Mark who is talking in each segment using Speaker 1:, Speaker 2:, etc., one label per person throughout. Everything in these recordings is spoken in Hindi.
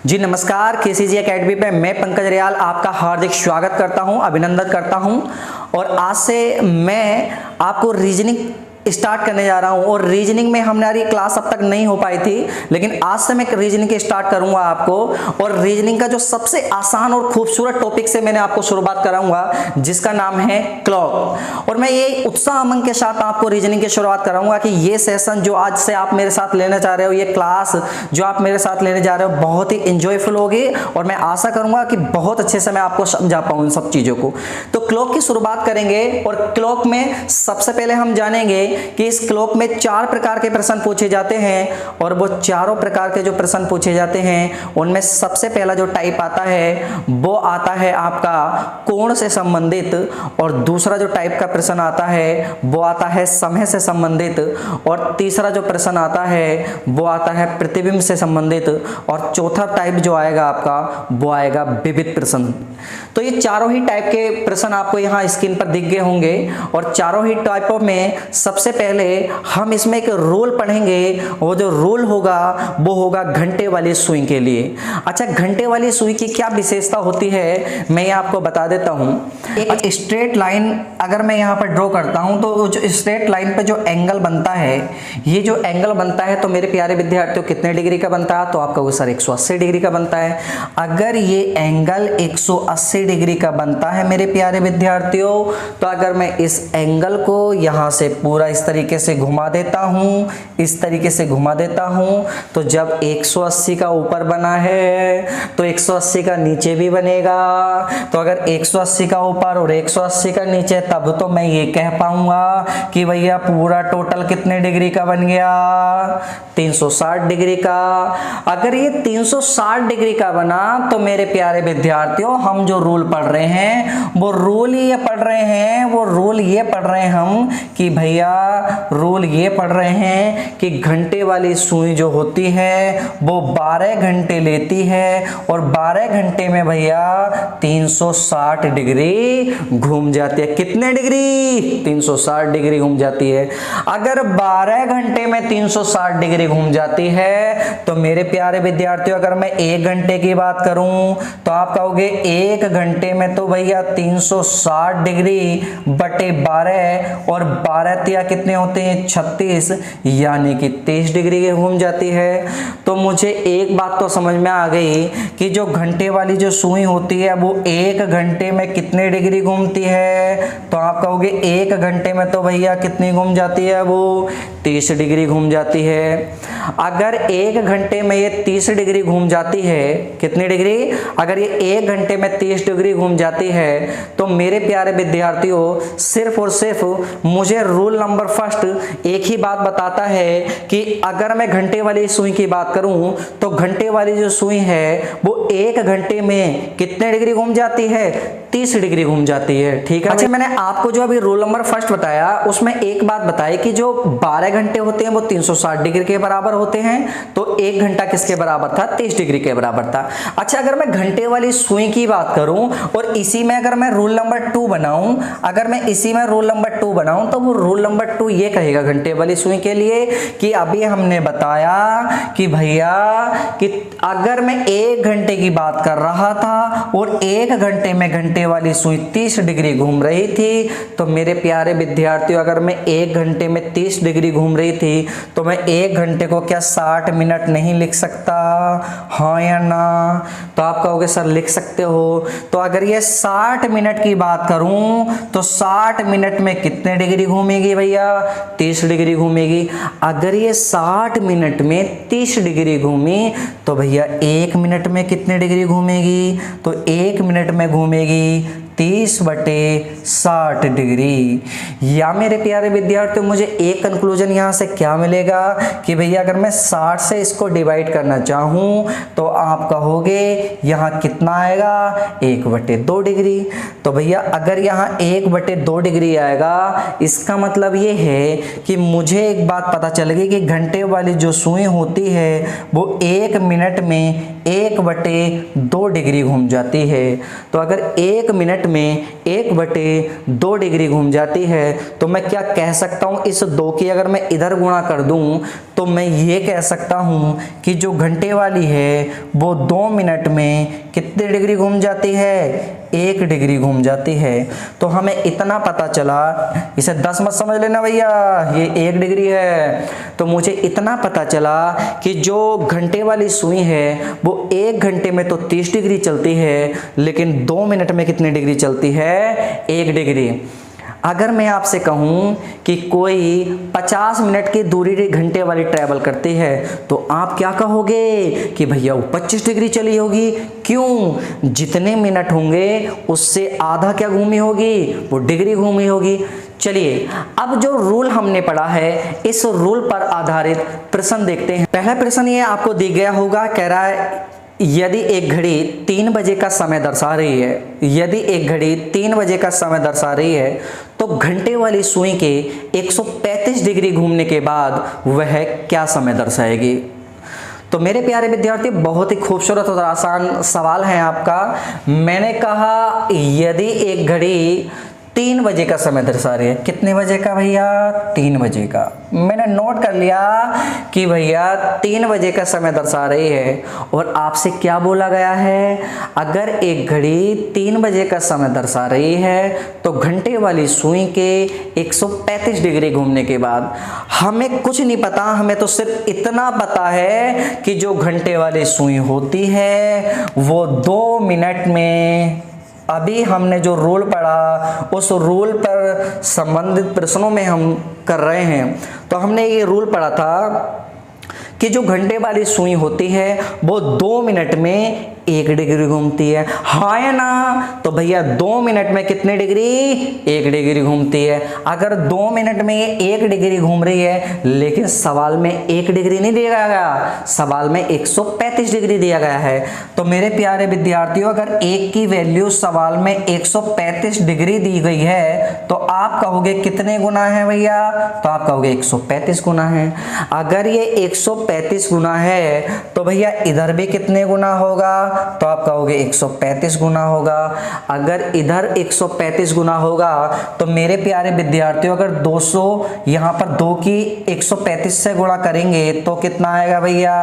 Speaker 1: जी नमस्कार, केसीजी एकेडमी पे मैं पंकज रियाल आपका हार्दिक स्वागत करता हूं, अभिनंदन करता हूं। और आज से मैं आपको रीजनिंग स्टार्ट करने जा रहा हूं। और रीजनिंग में हमारी क्लास अब तक नहीं हो पाई थी, लेकिन आज से मैं रीजनिंग के स्टार्ट करूंगा आपको। और रीजनिंग का जो सबसे आसान और खूबसूरत टॉपिक से मैंने आपको शुरुआत कराऊंगा, जिसका नाम है क्लॉक। और मैं ये उत्साह उमंग के साथ आपको रीजनिंग की शुरुआत कराऊंगा कि ये सेशन जो आज से आप मेरे साथ लेना चाह रहे हो, ये क्लास जो आप मेरे साथ लेने जा रहे हो, बहुत ही इंजॉयफुल होगी। और मैं आशा करूंगा कि बहुत अच्छे से मैं आपको समझा पाऊं इन सब चीजों को। तो क्लॉक की शुरुआत करेंगे। और क्लॉक में सबसे पहले हम जानेंगे कि इस क्लॉक में 4 प्रकार के प्रश्न पूछे जाते हैं। और वो चारों प्रकार के जो प्रश्न पूछे जाते हैं, उनमें सबसे पहला जो टाइप आता है वो आता है आपका कोण से संबंधित। और दूसरा जो टाइप का प्रश्न आता है वो आता है समय से संबंधित। और तीसरा जो प्रश्न आता है वो आता है प्रतिबिंब से संबंधित। और चौथा टाइप जो आएगा आपका वो आएगा विविध प्रश्न। तो ये चारों ही टाइप के प्रश्न आपको यहाँ स्क्रीन पर दिख गए होंगे। और चारों ही टाइपों में सबसे पहले हम इसमें एक रूल पढ़ेंगे। वो जो रूल होगा वो होगा घंटे वाली सुई के लिए। अच्छा, घंटे वाली सुई की क्या विशेषता होती है मैं ये आपको बता देता हूं। एक स्ट्रेट लाइन अगर मैं यहाँ पर ड्रॉ करता हूं, तो जो स्ट्रेट लाइन पे जो एंगल बनता है, ये जो एंगल बनता है, तो मेरे प्यारे विद्यार्थियों कितने डिग्री का बनता है? तो आपका वो सर 180 डिग्री का बनता है। अगर ये एंगल 180 डिग्री का बनता है मेरे प्यारे विद्यार्थियों, तो अगर मैं इस एंगल को यहाँ से पूरा इस तरीके से घुमा देता हूं, इस तरीके से घुमा देता हूं, तो जब 180 का ऊपर बना है तो 180 का नीचे भी बनेगा। तो अगर 180 का ऊपर और 180 का नीचे, तब तो मैं ये कह पाऊंगा कि भैया पूरा टोटल कितने डिग्री का बन गया? 360 डिग्री का। अगर ये 360 डिग्री का बना, तो मेरे प्यारे विद्यार्थियों हम जो रूल पढ़ रहे हैं वो रूल ये पढ़ रहे हैं, वो रूल ये पढ़ रहे हैं हम कि भैया रूल ये पढ़ रहे हैं कि घंटे वाली सुई जो होती है वो 12 घंटे लेती है। और 12 घंटे में भैया 360 डिग्री घूम जाती है। कितने डिग्री? 360 डिग्री घूम जाती है। अगर 12 घंटे में 360 डिग्री घूम जाती है, तो मेरे प्यारे विद्यार्थियों अगर मैं 1 घंटे की बात करूं, तो आप कहोगे 1 घंटे में तो भैया 360 डिग्री बटे 12, और 12 तिया कितने होते हैं? 36, यानी कि 30 डिग्री घूम जाती है। तो मुझे एक बात तो समझ में आ गई कि जो घंटे वाली जो सुई होती है वो 1 घंटे में कितने डिग्री घूमती है? तो आप कहोगे 1 घंटे में तो भैया कितनी घूम जाती है? वो 30 डिग्री घूम जाती है। अगर 1 घंटे में ये 30 डिग्री घूम जाती है, कितनी डिग्री? अगर ये 1 घंटे में 30 डिग्री घूम जाती है, तो मेरे प्यारे विद्यार्थियों सिर्फ और सिर्फ मुझे रूल नंबर फर्स्ट एक ही बात बताता है कि अगर मैं घंटे वाली सुई की बात करूं, तो घंटे वाली जो सुई है वो 1 घंटे में कितने डिग्री घूम जाती है? 30 डिग्री घूम जाती है। ठीक है। अच्छा, मैंने आपको जो अभी रूल नंबर फर्स्ट बताया उसमें एक बात बताई कि जो 12 घंटे होते हैं वो 360 डिग्री के बराबर होते हैं। तो 1 घंटा किसके बराबर था? 30 डिग्री के बराबर था। अच्छा, अगर मैं घंटे वाली सुई की बात करूं और इसी में अगर मैं रूल नंबर 2 बनाऊं, अगर मैं इसी में रूल नंबर 2 बनाऊं, तो वो रूल नंबर 2 ये कहेगा घंटे वाली सुई के लिए कि अभी हमने बताया कि भैया कि अगर मैं 1 घंटे की बात कर रहा था और 1 घंटे में घंटे वाली सुई 30 डिग्री घूम रही थी, तो मेरे प्यारे विद्यार्थियों अगर मैं 1 घंटे में 30 डिग्री घूम रही थी, तो मैं 1 घंटे को क्या 60 मिनट नहीं लिख सकता? हाँ या ना? तो आप कहोगे सर लिख सकते हो। तो अगर ये 60 मिनट की बात करूं, तो 60 मिनट में कितने डिग्री घूमेगी भैया? 30 डिग्री घूमेगी। अगर ये 60 मिनट में 30 डिग्री घूमी, तो भैया 1 मिनट में कितने डिग्री घूमेगी? तो 1 मिनट में घूमेगी 30/60 डिग्री। या मेरे प्यारे विद्यार्थियों मुझे एक कंक्लूजन यहाँ से क्या मिलेगा कि भैया अगर मैं 60 से इसको डिवाइड करना चाहूँ, तो आप कहोगे यहाँ कितना आएगा? 1/2 डिग्री। तो भैया अगर यहाँ 1/2 डिग्री आएगा, इसका मतलब ये है कि मुझे एक बात पता चल गई कि घंटे वाली जो सुई होती है वो 1 मिनट में 1/2 डिग्री घूम जाती है। तो अगर 1 मिनट में 1/2 डिग्री घूम जाती है। तो मैं क्या कह सकता हूँ, इस 2 की अगर मैं इधर गुणा कर दूं तो मैं ये कह सकता हूँ कि जो घंटे वाली है वो 2 मिनट में कितने डिग्री घूम जाती है, 1 डिग्री घूम जाती है। तो हमें इतना पता चला, इसे 10 मत समझ लेना भैया, ये 1 डिग्री है। तो मुझे इतना पता चला कि जो घंटे वाली सुई है वो 1 घंटे में तो 30 डिग्री चलती है, लेकिन 2 मिनट में कितनी डिग्री चलती है, 1 डिग्री। अगर मैं आपसे कहूं कि कोई 50 मिनट की दूरी घंटे वाली ट्रैवल करती है तो आप क्या कहोगे कि भैया वो 25 डिग्री चली होगी। क्यों? जितने मिनट होंगे उससे आधा क्या घूमी होगी, वो डिग्री घूमी होगी। चलिए अब जो रूल हमने पढ़ा है इस रूल पर आधारित प्रश्न देखते हैं। पहला प्रश्न ये आपको दिया गया होगा, कह रहा है यदि एक घड़ी 3 बजे का समय दर्शा रही है, यदि एक घड़ी 3 बजे का समय दर्शा रही है तो घंटे वाली सुई के 135 डिग्री घूमने के बाद वह क्या समय दर्शाएगी। तो मेरे प्यारे विद्यार्थी, बहुत ही खूबसूरत और आसान सवाल है आपका। मैंने कहा यदि एक घड़ी 3 बजे का समय दर्शा रही है, कितने बजे का भैया, 3 बजे का। मैंने नोट कर लिया कि भैया 3 बजे का समय दर्शा रही है और आपसे क्या बोला गया है, अगर एक घड़ी 3 बजे का समय दर्शा रही है तो घंटे वाली सुई के 135 डिग्री घूमने के बाद, हमें कुछ नहीं पता, हमें तो सिर्फ इतना पता है कि जो घंटे वाली सुई होती है वो 2 मिनट में, अभी हमने जो रूल पढ़ा उस रूल पर संबंधित प्रश्नों में हम कर रहे हैं। तो हमने ये रूल पढ़ा था कि जो घंटे वाली सुई होती है वो 2 मिनट में 1 डिग्री घूमती है, हाँ या ना। तो भैया 2 मिनट में कितनी डिग्री, 1 डिग्री घूमती है। अगर 2 मिनट में ये 1 डिग्री घूम रही है, लेकिन सवाल में 1 डिग्री नहीं दिया गया, सवाल में 135 डिग्री दिया गया है। तो मेरे प्यारे विद्यार्थियों, अगर 1 की वैल्यू सवाल में 135 डिग्री दी गई है तो आप कहोगे कितने गुना है भैया, तो आप कहोगे 135 गुना है। अगर ये 135 गुना है तो भैया इधर भी कितने गुना होगा, तो आप कहोगे 135 गुना होगा। अगर इधर 135 गुना होगा तो मेरे प्यारे विद्यार्थियों, अगर 200 यहाँ पर 2 की 135 से गुणा करेंगे तो कितना आएगा भैया,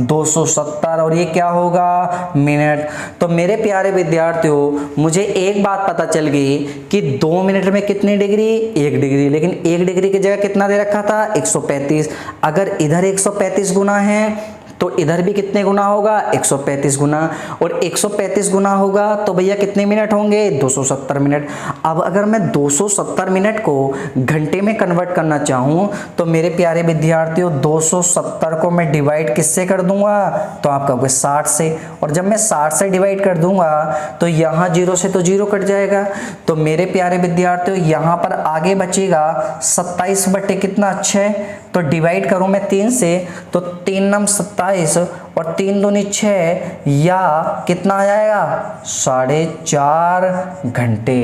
Speaker 1: 270, और ये क्या होगा, मिनट। तो मेरे प्यारे विद्यार्थियों, मुझे एक बात पता चल गई कि 2 मिनट में कितनी डिग्री, 1 डिग्री, लेकिन 1 डिग्री की जगह कितना दे रखा था, 135। अगर इधर 135 गुना है तो इधर भी कितने गुना होगा, 135 गुना, और 135 गुना होगा तो भैया कितने मिनट होंगे, 270 मिनट। अब अगर मैं 270 मिनट को घंटे में कन्वर्ट करना चाहूँ तो मेरे प्यारे विद्यार्थियों, 270 को मैं डिवाइड किससे कर दूंगा, तो आप कहोगे 60 से, और जब मैं 60 से डिवाइड कर दूंगा तो यहाँ 0 से तो 0 कट जाएगा। तो मेरे प्यारे विद्यार्थियों, यहाँ पर आगे बचेगा 27 बटे कितना, 6। तो डिवाइड करूं मैं 3 से तो 3 नम 27 और 3 दूनी 6, या कितना आ जाएगा, 4.5 घंटे।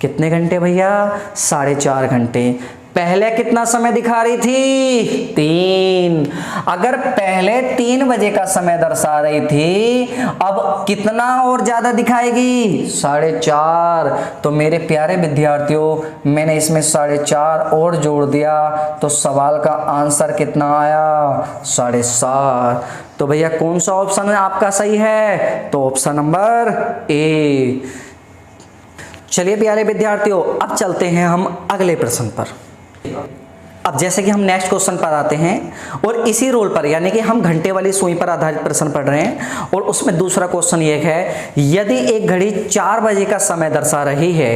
Speaker 1: कितने घंटे भैया, 4.5 घंटे। पहले कितना समय दिखा रही थी, 3। अगर पहले 3 बजे का समय दर्शा रही थी, अब कितना और ज्यादा दिखाएगी, 4.5। तो मेरे प्यारे विद्यार्थियों, मैंने इसमें 4.5 और जोड़ दिया तो सवाल का आंसर कितना आया, 7.5। तो भैया कौन सा ऑप्शन है आपका सही है, तो ऑप्शन नंबर ए। चलिए प्यारे विद्यार्थियों, अब चलते हैं हम अगले प्रश्न पर। अब जैसे कि हम नेक्स्ट क्वेश्चन पर आते हैं, और इसी रोल पर, यानी कि हम घंटे वाली सुई पर आधारित प्रश्न पढ़ रहे हैं, और उसमें दूसरा क्वेश्चन ये है, यदि एक घड़ी 4 बजे का समय दर्शा रही है,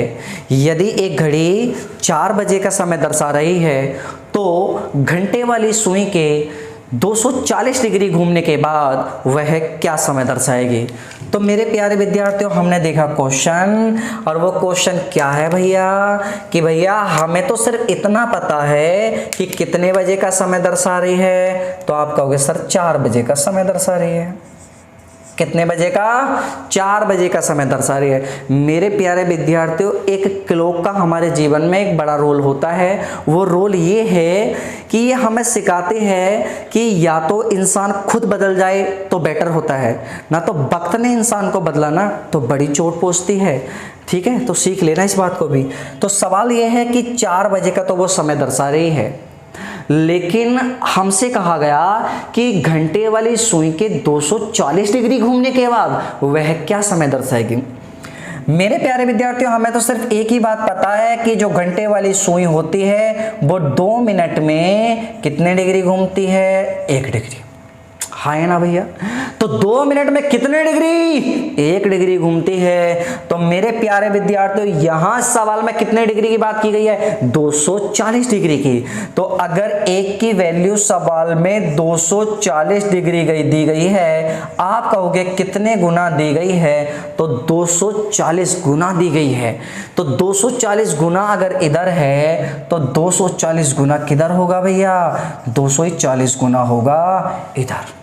Speaker 1: यदि एक घड़ी 4 बजे का समय दर्शा रही है तो घंटे वाली सुई के 240 डिग्री घूमने के बाद वह क्या समय दर्शाएगी। तो मेरे प्यारे विद्यार्थियों, हमने देखा क्वेश्चन, और वो क्वेश्चन क्या है भैया, कि भैया हमें तो सिर्फ इतना पता है कि कितने बजे का समय दर्शा रही है, तो आप कहोगे सर 4 बजे का समय दर्शा रही है। कितने बजे का? 4 बजे का समय दर्शा रही है। मेरे प्यारे विद्यार्थियों, एक क्लॉक का हमारे जीवन में एक बड़ा रोल होता है। वो रोल ये है कि ये हमें सिखाते हैं कि या तो इंसान खुद बदल जाए तो बेटर होता है, ना तो वक्त ने इंसान को बदला ना तो बड़ी चोट पहुंचती है। ठीक है, तो सीख लेना इस बात को भी। तो सवाल ये है कि 4 बजे का तो वो समय दर्शा रही है, लेकिन हमसे कहा गया कि घंटे वाली सुई के 240 डिग्री घूमने के बाद वह क्या समय दर्शाएगी। मेरे प्यारे विद्यार्थियों, हमें तो सिर्फ एक ही बात पता है कि जो घंटे वाली सुई होती है वो 2 मिनट में कितने डिग्री घूमती है? 1 डिग्री। हाँ है ना भैया? तो 2 मिनट में कितने डिग्री? 1 डिग्री घूमती है। तो मेरे प्यारे विद्यार्थियों, यहां सवाल में कितने डिग्री की बात की गई है? 240 डिग्री की। तो अगर एक की वैल्यू सवाल में 240 डिग्री दी गई है, आप कहोगे कितने गुना दी गई है? तो 240 गुना दी गई है। तो 240 गुना अगर इधर है तो 240 गुना किधर होगा भैया? 240 गुना होगा इधर।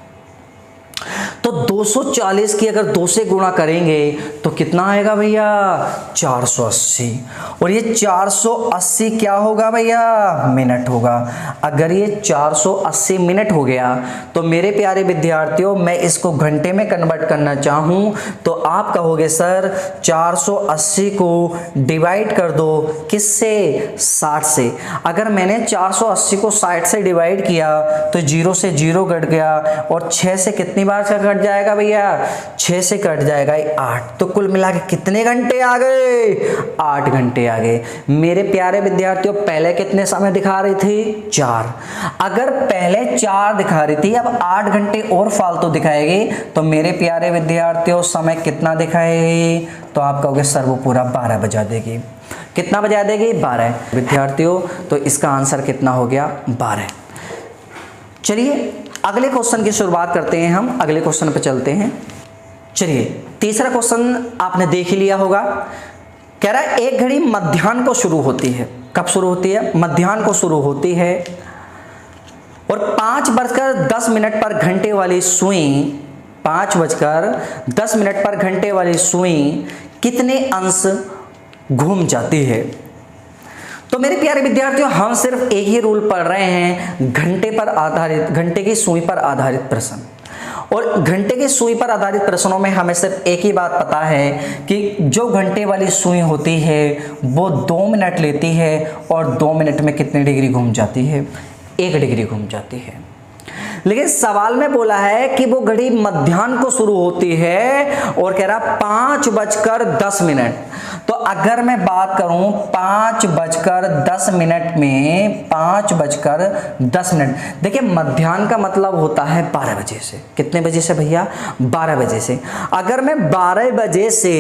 Speaker 1: तो 240 की अगर 2 से गुणा करेंगे तो कितना आएगा भैया? 480। और ये 480 क्या होगा भैया? मिनट होगा। अगर ये 480 मिनट हो गया तो मेरे प्यारे विद्यार्थियों, मैं इसको घंटे में कन्वर्ट करना चाहूं तो आप कहोगे सर 480 को डिवाइड कर दो किससे? 60 से। अगर मैंने 480 को 60 से डिवाइड किया तो 0 से 0 कट गया, और 6 से कितनी बार से कट जाएगा भैया? 6 से कट जाएगा 8। तो कुल मिला के कितने घंटे आ गए? 8 घंटे आ गए। मेरे प्यारे विद्यार्थियों, पहले कितने समय दिखा रही थी? 4। अगर पहले 4 दिखा रही थी, अब 8 घंटे और फालतू दिखाएगी, तो मेरे प्यारे विद्यार्थियों समय कितना दिखाएगी? तो आप कहोगे सर वो पूरा 12 बजा देगी। कितना बजा देगी? 12। विद्यार्थियों, तो इसका आंसर कितना हो गया? 12। चलिए अगले क्वेश्चन की शुरुआत करते हैं। हम अगले क्वेश्चन पे चलते हैं। चलिए, तीसरा क्वेश्चन आपने देख ही लिया होगा। कह रहा है एक घड़ी मध्याह्न को शुरू होती है। कब शुरू होती है? मध्याह्न को शुरू होती है, और 5:10 पर घंटे वाली सुई 5:10 पर घंटे वाली सुई कितने अंश घूम जाती है? तो मेरे प्यारे विद्यार्थियों, हम सिर्फ एक ही रूल पढ़ रहे हैं, घंटे की सुई पर आधारित प्रश्न। और घंटे की सुई पर आधारित प्रश्नों में हमें सिर्फ एक ही बात पता है कि जो घंटे वाली सुई होती है वो 2 मिनट लेती है, और 2 मिनट में कितने डिग्री घूम जाती है? 1 डिग्री घूम जाती है। लेकिन सवाल में बोला है कि वो घड़ी मध्याह्न को शुरू होती है, और कह रहा 5:10। तो अगर मैं बात करूं 5:10 में 5:10, देखिए मध्याह्न का मतलब होता है 12 बजे से। कितने बजे से भैया? 12 बजे से। अगर मैं 12 बजे से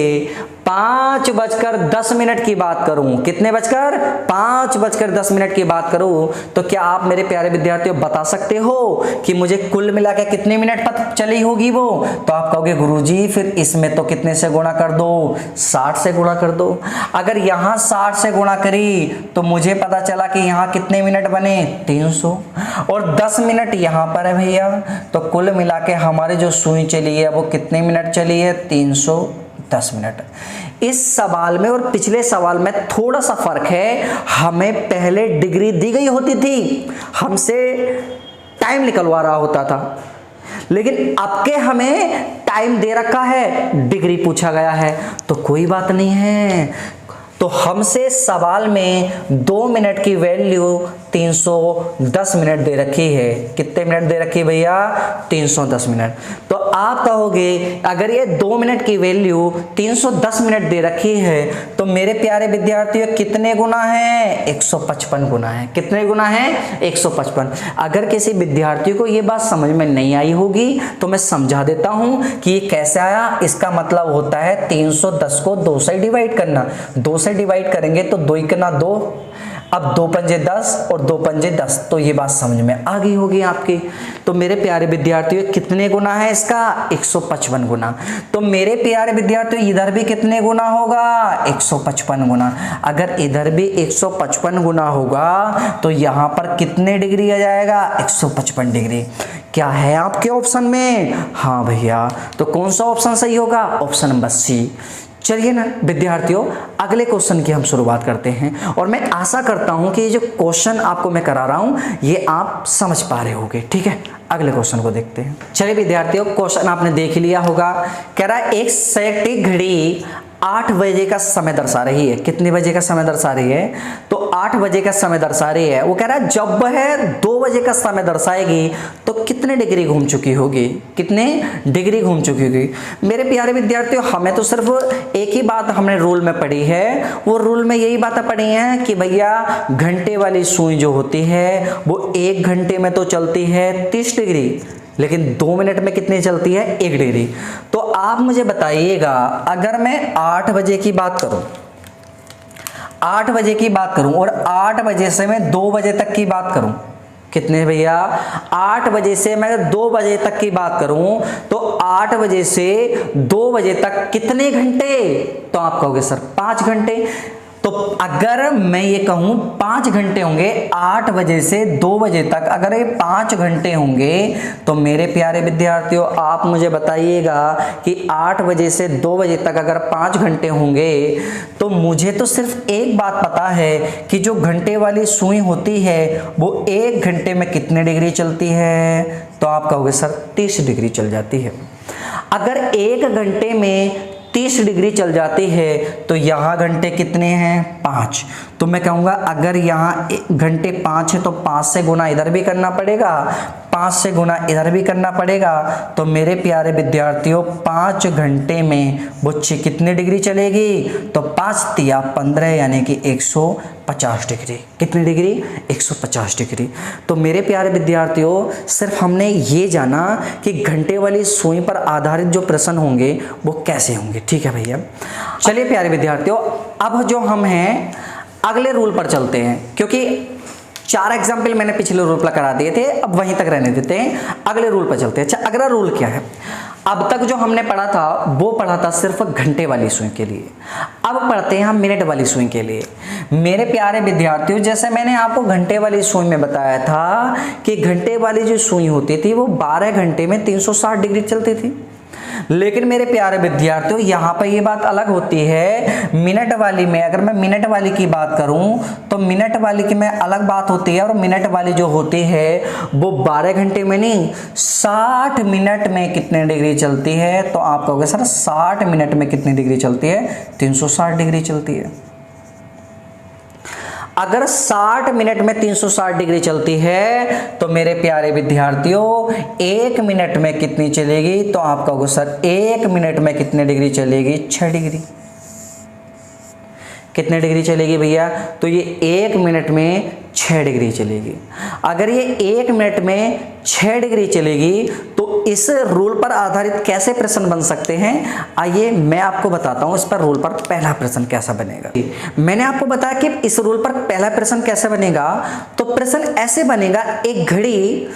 Speaker 1: 5:10 की बात करूं, कितने बजकर? 5:10 की बात करूं, तो क्या आप मेरे प्यारे विद्यार्थियों बता सकते हो कि मुझे कुल मिला के कितने मिनट पता चली होगी वो? तो आप कहोगे गुरुजी फिर इसमें तो कितने से गुणा कर दो? 60 से गुणा कर दो। अगर यहां 60 से गुणा करी तो मुझे पता चला कि यहां कितने मिनट बने? 300। और 10 मिनट यहां पर है भैया, तो कुल मिला के हमारी जो सुई चली है वो कितने मिनट चली है? 310 मिनट। इस सवाल में और पिछले सवाल में थोड़ा सा फर्क है। हमें पहले डिग्री दी गई होती थी, हमसे टाइम निकलवा रहा होता था, लेकिन अब के हमें टाइम दे रखा है, डिग्री पूछा गया है। तो कोई बात नहीं है, तो हमसे सवाल में 2 मिनट की वैल्यू 310 मिनट दे रखी है। कितने मिनट दे रखी है भैया? 310 मिनट। तो आप कहोगे अगर ये 2 मिनट की वैल्यू 310 मिनट दे रखी है तो मेरे प्यारे विद्यार्थियों कितने गुना है? 155 गुना है। कितने गुना है? 155। अगर किसी विद्यार्थी को ये बात समझ में नहीं आई होगी तो मैं समझा देता हूं कि ये कैसे आया। इसका मतलब होता है 310 को 2 से डिवाइड करना। 2 से डिवाइड करेंगे तो 2 × 2, अब 2 पंजे 10 और 2 पंजे 10, तो ये बात समझ में आ गई होगी आपकी। तो मेरे प्यारे विद्यार्थियों कितने गुना है इसका? 155 गुना। तो मेरे प्यारे विद्यार्थियों इधर भी कितने गुना होगा? 155 गुना। अगर इधर भी 155 गुना होगा तो यहां पर कितने डिग्री आ जाएगा? 155 डिग्री। क्या है आपके ऑप्शन में? हाँ भैया, तो कौन सा ऑप्शन सही होगा? Option number C. चलिए ना विद्यार्थियों, अगले क्वेश्चन की हम शुरुआत करते हैं और मैं आशा करता हूं कि ये जो क्वेश्चन आपको मैं करा रहा हूं ये आप समझ पा रहे होगे। ठीक है, अगले क्वेश्चन को देखते हैं। चलिए विद्यार्थियों, क्वेश्चन आपने देख लिया होगा। कह रहा है एक सैकटिक घड़ी 8 बजे का समय दर्शा रही है। कितने बजे का समय दर्शा रही है? तो 8 बजे का समय दर्शा रही है। वो कह रहा है जब वह 2 बजे का समय दर्शाएगी तो कितने डिग्री घूम चुकी होगी? कितने डिग्री घूम चुकी होगी? मेरे प्यारे विद्यार्थियों, हमें तो सिर्फ एक ही बात हमने रूल में पढ़ी है। वो रूल में यही बातें पढ़ी हैं कि भैया घंटे वाली सुई जो होती है वो 1 घंटे में तो चलती है 30 डिग्री, लेकिन 2 मिनट में कितनी चलती है? 1 डिग्री। तो आप मुझे बताइएगा, अगर मैं 8 बजे की बात करूं, 8 बजे की बात करूं और 8 बजे से मैं 2 बजे तक की बात करूं, कितने भैया? 8 बजे से मैं 2 बजे तक की बात करूं तो 8 बजे से 2 बजे तक कितने घंटे? तो आप कहोगे सर 5 घंटे। तो अगर मैं ये कहूं 5 घंटे होंगे, 8 बजे से 2 बजे तक अगर ये 5 घंटे होंगे तो मेरे प्यारे विद्यार्थियों आप मुझे बताइएगा कि 8 बजे से 2 बजे तक अगर 5 घंटे होंगे तो मुझे तो सिर्फ एक बात पता है कि जो घंटे वाली सुई होती है वो 1 घंटे में कितने डिग्री चलती है? तो आप कहोगे सर 30 डिग्री चल जाती है। अगर 1 घंटे में 30 डिग्री चल जाती है तो यहाँ घंटे कितने हैं? 5। तो मैं कहूँगा अगर यहाँ घंटे 5 है तो 5 से गुना इधर भी करना पड़ेगा, 5 से गुना इधर भी करना पड़ेगा। तो मेरे प्यारे विद्यार्थियों 5 घंटे में वो कितने डिग्री चलेगी? तो 5 तिया 15 यानी कि 150 डिग्री। कितनी डिग्री? 150 डिग्री। तो मेरे प्यारे विद्यार्थियों सिर्फ हमने ये जाना कि घंटे वाली सुई पर आधारित जो प्रश्न होंगे वो कैसे होंगे। ठीक है भैया, चलिए प्यारे विद्यार्थियों, अब जो हम हैं अगले रूल पर चलते हैं, क्योंकि 4 एग्जाम्पल मैंने पिछले रूल पर करा दिए थे, अब वहीं तक रहने देते हैं, अगले रूल पर चलते हैं। अच्छा, अगला रूल क्या है? अब तक जो हमने पढ़ा था वो पढ़ा था सिर्फ घंटे वाली सुई के लिए, अब पढ़ते हैं हम मिनट वाली सुई के लिए। मेरे प्यारे विद्यार्थियों, जैसे मैंने आपको घंटे वाली सुई में बताया था कि घंटे वाली जो सुई होती थी वो 12 घंटे में 360 डिग्री चलती थी, लेकिन मेरे प्यारे विद्यार्थियों यहाँ पर ये बात अलग होती है मिनट वाली में। अगर मैं मिनट वाली की बात करूं तो मिनट वाली की में अलग बात होती है, और मिनट वाली जो होती है वो 12 घंटे में नहीं 60 मिनट में कितने डिग्री चलती है? तो आप कहोगे सर 60 मिनट में कितनी डिग्री चलती है? 360 डिग्री चलती है। अगर 60 मिनट में 360 डिग्री चलती है तो मेरे प्यारे विद्यार्थियों 1 मिनट में कितनी चलेगी? तो आप कहोगे सर 1 मिनट में कितने डिग्री चलेगी? 6 डिग्री। कितने डिग्री चलेगी भैया? तो ये 1 मिनट में 6 डिग्री चलेगी। अगर ये 1 मिनट में 6 डिग्री चलेगी तो इस रूल पर आधारित कैसे प्रश्न बन सकते हैं? आइए मैं आपको बताता हूं इस पर रूल पर पहला प्रश्न कैसा बनेगा। मैंने आपको बताया कि इस रूल पर पहला प्रश्न कैसे बनेगा। तो प्रश्न ऐसे बनेगा, एक घड़ी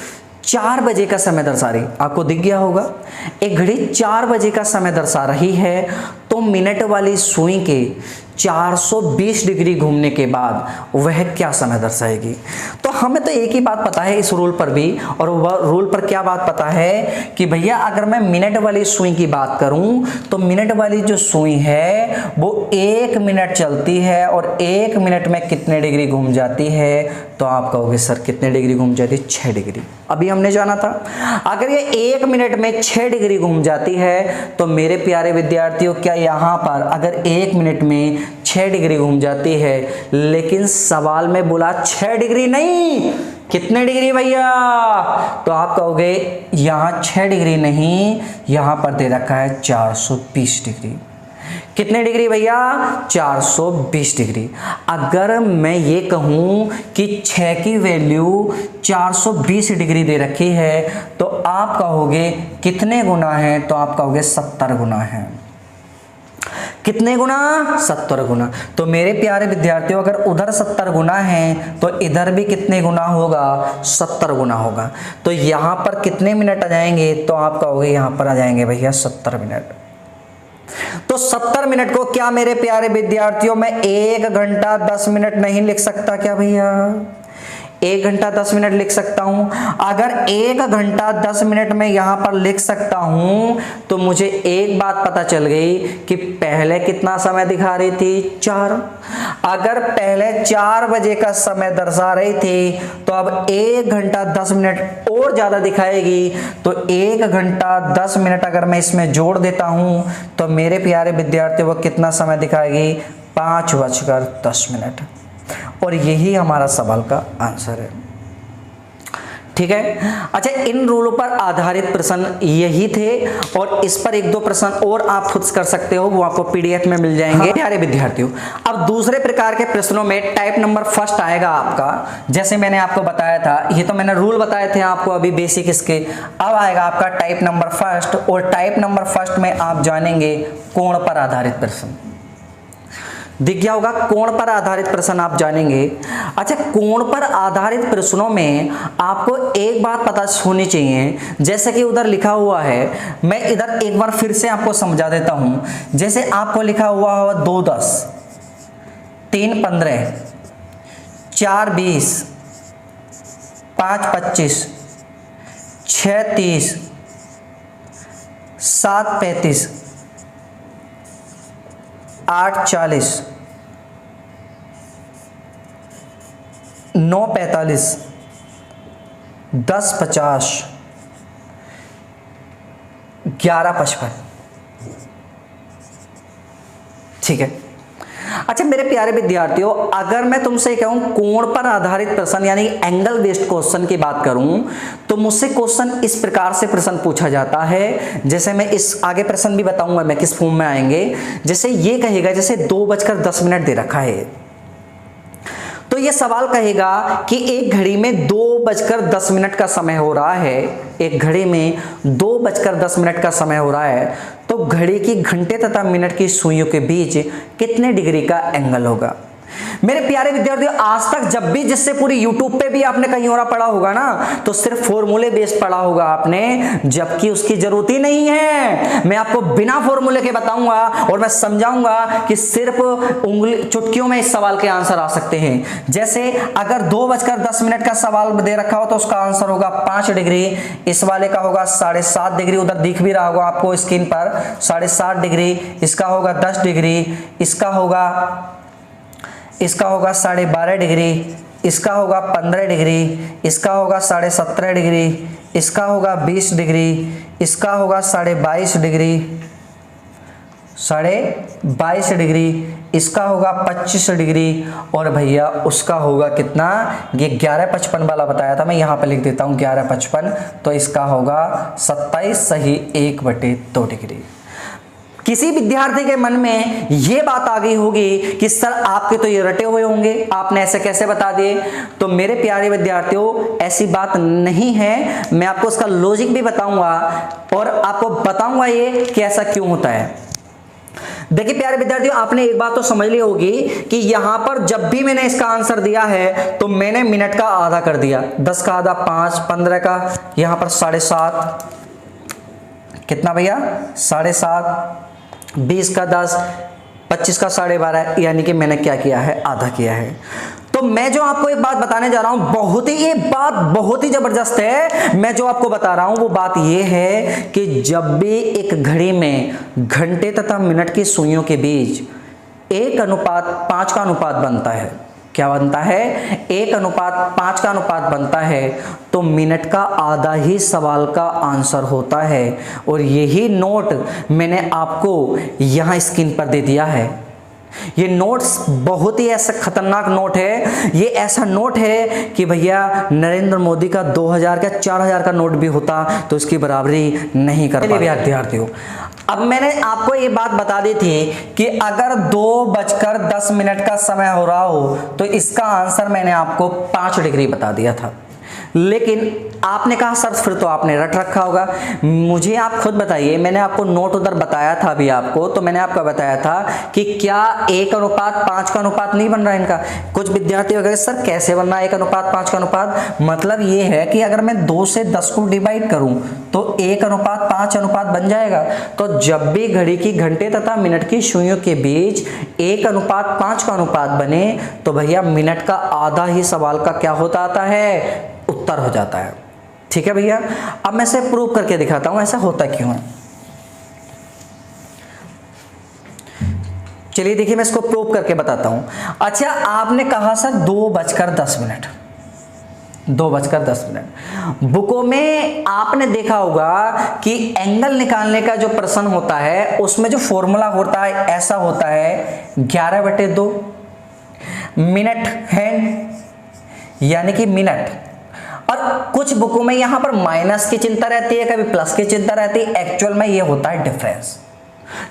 Speaker 1: 4 बजे का समय दर्शा रही, आपको दिख गया होगा, एक घड़ी 4 बजे का समय दर्शा रही है, तो मिनट वाली सुई के 420 डिग्री घूमने के बाद वह क्या समय दर्शाएगी? तो हमें तो एक ही बात पता है इस रूल पर भी, और वह रूल पर क्या बात पता है कि भैया अगर मैं मिनट वाली सुई की बात करूं तो मिनट वाली जो सुई है वो 1 मिनट चलती है, और 1 मिनट में कितने डिग्री घूम जाती है? तो आप कहोगे सर कितने डिग्री घूम जाती है? 6 डिग्री। अभी हमने जाना था अगर ये 1 मिनट में 6 डिग्री घूम जाती है तो मेरे प्यारे विद्यार्थियों क्या यहाँ पर अगर 1 मिनट में 6 डिग्री घूम जाती है, लेकिन सवाल में बोला 6 डिग्री नहीं, कितने डिग्री भैया? तो आप कहोगे यहाँ 6 डिग्री नहीं, यहाँ पर दे रखा है 420 डिग्री। कितने डिग्री भैया? 420 डिग्री। अगर मैं ये कहूं कि 6 की वैल्यू 420 डिग्री दे रखी है तो आप कहोगे कितने गुना है? तो आप कहोगे 70 गुना है। कितने गुना? 70 गुना। तो मेरे प्यारे विद्यार्थियों अगर उधर 70 गुना है तो इधर भी कितने गुना होगा? 70 गुना होगा। तो यहाँ पर कितने मिनट आ जाएंगे? तो आप कहोगे यहाँ पर आ जाएंगे भैया 70 मिनट। तो 70 मिनट को क्या मेरे प्यारे विद्यार्थियों मैं 1 घंटा 10 मिनट नहीं लिख सकता क्या भैया? 1 घंटा 10 मिनट लिख सकता हूं। अगर 1 घंटा 10 मिनट में यहां पर लिख सकता हूं तो मुझे एक बात पता चल गई कि पहले कितना समय दिखा रही थी 4। अगर पहले 4 बजे का समय दर्शा रही थी तो अब 1 घंटा 10 मिनट और ज्यादा दिखाएगी। तो 1 घंटा 10 मिनट अगर मैं इसमें जोड़ देता हूं तो मेरे प्यारे विद्यार्थियों को कितना समय दिखाएगी 5:10। और यही हमारा सवाल का आंसर है। ठीक है। अच्छा, इन रूलों पर आधारित प्रश्न यही थे और इस पर 1-2 प्रश्न और आप खुद कर सकते हो, वो आपको पीडीएफ में मिल जाएंगे। प्यारे विद्यार्थियों, अब दूसरे प्रकार के प्रश्नों में टाइप नंबर फर्स्ट आएगा आपका। जैसे मैंने आपको बताया था, ये तो मैंने रूल बताए थे आपको अभी बेसिक इसके। अब आएगा आपका टाइप नंबर फर्स्ट, और टाइप नंबर फर्स्ट में आप जानेंगे कोण पर आधारित प्रश्न। दिख गया होगा, कोण पर आधारित प्रश्न आप जानेंगे। अच्छा, कोण पर आधारित प्रश्नों में आपको एक बात पता होनी चाहिए, जैसे कि उधर लिखा हुआ है, मैं इधर एक बार फिर से आपको समझा देता हूं। जैसे आपको लिखा हुआ है 2 10, 3 15, 4 20, 5 25, 6 30, 7 35, 8 40, 9 45, 10 50, 11 55। ठीक है। अच्छा मेरे प्यारे विद्यार्थियों, अगर मैं तुमसे कहूं कोण पर आधारित प्रश्न यानी एंगल बेस्ड क्वेश्चन की बात करूं तो मुझसे क्वेश्चन इस प्रकार से प्रश्न पूछा जाता है। जैसे मैं इस आगे प्रश्न भी बताऊंगा मैं किस फॉर्म में आएंगे। जैसे ये कहेगा, जैसे 2:10 दे रखा है, तो ये सवाल कहेगा कि एक घड़ी में 2:10 का समय हो रहा है। एक घड़ी में 2:10 का समय हो रहा है, तो घड़ी की घंटे तथा मिनट की सुइयों के बीच कितने डिग्री का एंगल होगा। मेरे प्यारे विद्यार्थियों, आज तक जब भी जिससे पूरी YouTube पे भी आपने कहीं और पढ़ा होगा ना, तो सिर्फ फॉर्मूले बेस्ड पढ़ा होगा आपने, जबकि उसकी जरूरत ही नहीं है। मैं आपको बिना फॉर्मूले के बताऊंगा और मैं समझाऊंगा कि सिर्फ उंगली चुटकियों में इस सवाल के आंसर आ सकते हैं। जैसे अगर 2:10 का सवाल दे रखा हो तो उसका आंसर होगा 5 डिग्री। इस वाले का होगा 7.5 डिग्री, उधर दिख भी रहा होगा आपको स्क्रीन पर 7.5 डिग्री। इसका होगा 10 डिग्री, इसका होगा 12.5 डिग्री, इसका होगा 15 डिग्री, इसका होगा 17.5 डिग्री, इसका होगा 20 डिग्री, इसका होगा 22.5 डिग्री, 22.5 डिग्री, इसका होगा 25 डिग्री, और भैया उसका होगा कितना, ये 11:55 वाला बताया था मैं, यहाँ पे लिख देता हूँ 11:55, तो इसका होगा 27 सही 1/2 डिग्री। किसी विद्यार्थी के मन में यह बात आ गई होगी कि सर आपके तो ये रटे हुए होंगे, आपने ऐसे कैसे बता दिए। तो मेरे प्यारे विद्यार्थियों, ऐसी बात नहीं है। मैं आपको उसका लॉजिक भी बताऊंगा और आपको बताऊंगा ये कि ऐसा क्यों होता है। देखिए प्यारे विद्यार्थियों, आपने एक बात तो समझ ली होगी कि यहां पर जब भी मैंने इसका आंसर दिया है तो मैंने मिनट का आधा कर दिया। 10 का आधा 5, 15 का यहां पर 7.5, कितना भैया 7.5, 20 का 10, 25 का 12.5, यानी कि मैंने क्या किया है, आधा किया है। तो मैं जो आपको एक बात बताने जा रहा हूं, ये बात बहुत ही जबरदस्त है। मैं जो आपको बता रहा हूं वो बात ये है कि जब भी एक घड़ी में घंटे तथा मिनट की सुइयों के बीच 1:5 का अनुपात बनता है, क्या बनता है, 1:5 का अनुपात बनता है, तो मिनट का आधा ही सवाल का आंसर होता है। और यही नोट मैंने आपको यहां स्क्रीन पर दे दिया है। ये नोट्स बहुत ही ऐसा खतरनाक नोट है। ये ऐसा नोट है कि भैया नरेंद्र मोदी का 2000 का 4000 का नोट भी होता तो इसकी बराबरी नहीं कर पाते विद्यार्थियों। अब मैंने आपको ये बात बता दी थी कि अगर 2:10 का समय हो रहा हो तो इसका आंसर मैंने आपको 5 डिग्री बता दिया था। लेकिन आपने कहा सर फिर तो आपने रट रखा होगा। मुझे आप खुद बताइए, मैंने आपको नोट उधर बताया था अभी आपको, तो मैंने आपको बताया था कि क्या 1:5 का अनुपात नहीं बन रहा है इनका। कुछ विद्यार्थी वगैरह सर कैसे बन रहा है 1:5 का अनुपात, मतलब ये है कि अगर मैं 2 से 10 को डिवाइड करूं तो 1:5 अनुपात बन जाएगा। तो जब भी घड़ी की घंटे तथा मिनट की सुइयों के बीच 1:5 का अनुपात बने तो भैया मिनट का आधा ही सवाल का क्या होता आता है, उत्तर हो जाता है। ठीक है भैया, अब मैं इसे प्रूव करके दिखाता हूं ऐसा होता क्यों है। चलिए देखिए मैं इसको प्रूव करके बताता हूं। अच्छा आपने कहा सर 2:10 बुकों में आपने देखा होगा कि एंगल निकालने का जो प्रश्न होता है उसमें जो फॉर्मूला होता है ऐसा होता है 11/2 मिनट हैंड, यानी कि मिनट। और कुछ बुकों में यहां पर माइनस की चिंता रहती है, कभी प्लस की चिंता रहती है। एक्चुअल में ये होता है डिफरेंस,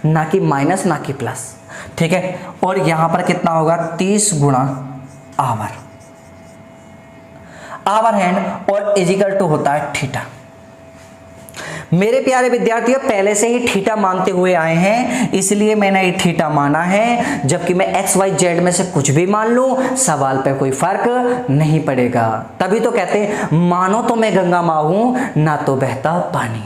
Speaker 1: ना कि माइनस ना कि प्लस। ठीक है, और यहां पर कितना होगा 30 गुणा आवर हैंड और इजिकल टू होता है थीटा। मेरे प्यारे विद्यार्थियों पहले से ही थीटा मानते हुए आए हैं, इसलिए मैंने ये थीटा माना है। जबकि मैं एक्स वाई जेड में से कुछ भी मान लूं सवाल पे कोई फर्क नहीं पड़ेगा। तभी तो कहते हैं मानो तो मैं गंगा माँ हूं ना तो बहता पानी।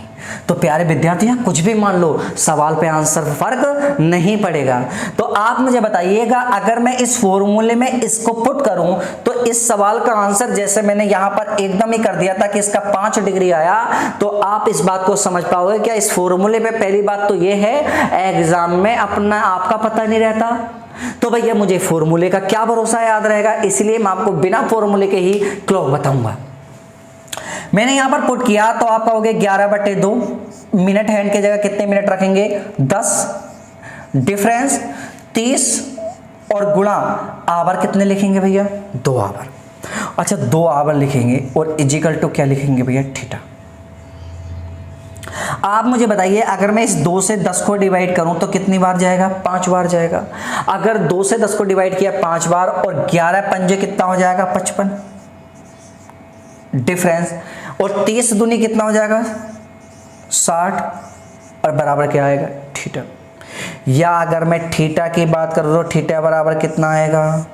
Speaker 1: तो प्यारे विद्यार्थियों कुछ भी मान लो सवाल पे आंसर फर्क नहीं पड़ेगा। तो आप मुझे बताइएगा अगर मैं इस फॉर्मूले में इसको पुट करूं तो इस सवाल का आंसर जैसे मैंने यहां पर एकदम ही कर दिया था कि इसका 5 डिग्री आया, तो आप इस बात को समझ पाओगे क्या इस फॉर्मूले में। पहली बात तो यह है एग्जाम में अपना आपका पता नहीं रहता, तो भैया मुझे फॉर्मूले का क्या भरोसा याद रहेगा, इसलिए मैं आपको बिना फॉर्मूले के ही क्लॉक बताऊंगा। मैंने यहां पर पुट किया तो आप कहोगे 11/2 मिनट हैंड की जगह कितने मिनट रखेंगे 10, डिफरेंस 30 और गुणा आवर कितने लिखेंगे भैया 2 आवर। अच्छा 2 आवर लिखेंगे और इजिकल टू क्या लिखेंगे भैया थीटा। आप मुझे बताइए अगर मैं इस 2 से 10 को डिवाइड करूं तो कितनी बार जाएगा 5 बार जाएगा। अगर 2 से 10 को डिवाइड किया 5 बार और 11 पंजे कितना हो जाएगा 55 डिफरेंस, और 30 दूनी कितना हो जाएगा 60 और बराबर क्या आएगा थीटा। या अगर मैं थीटा की बात करूं तो थीटा बराबर कितना आएगा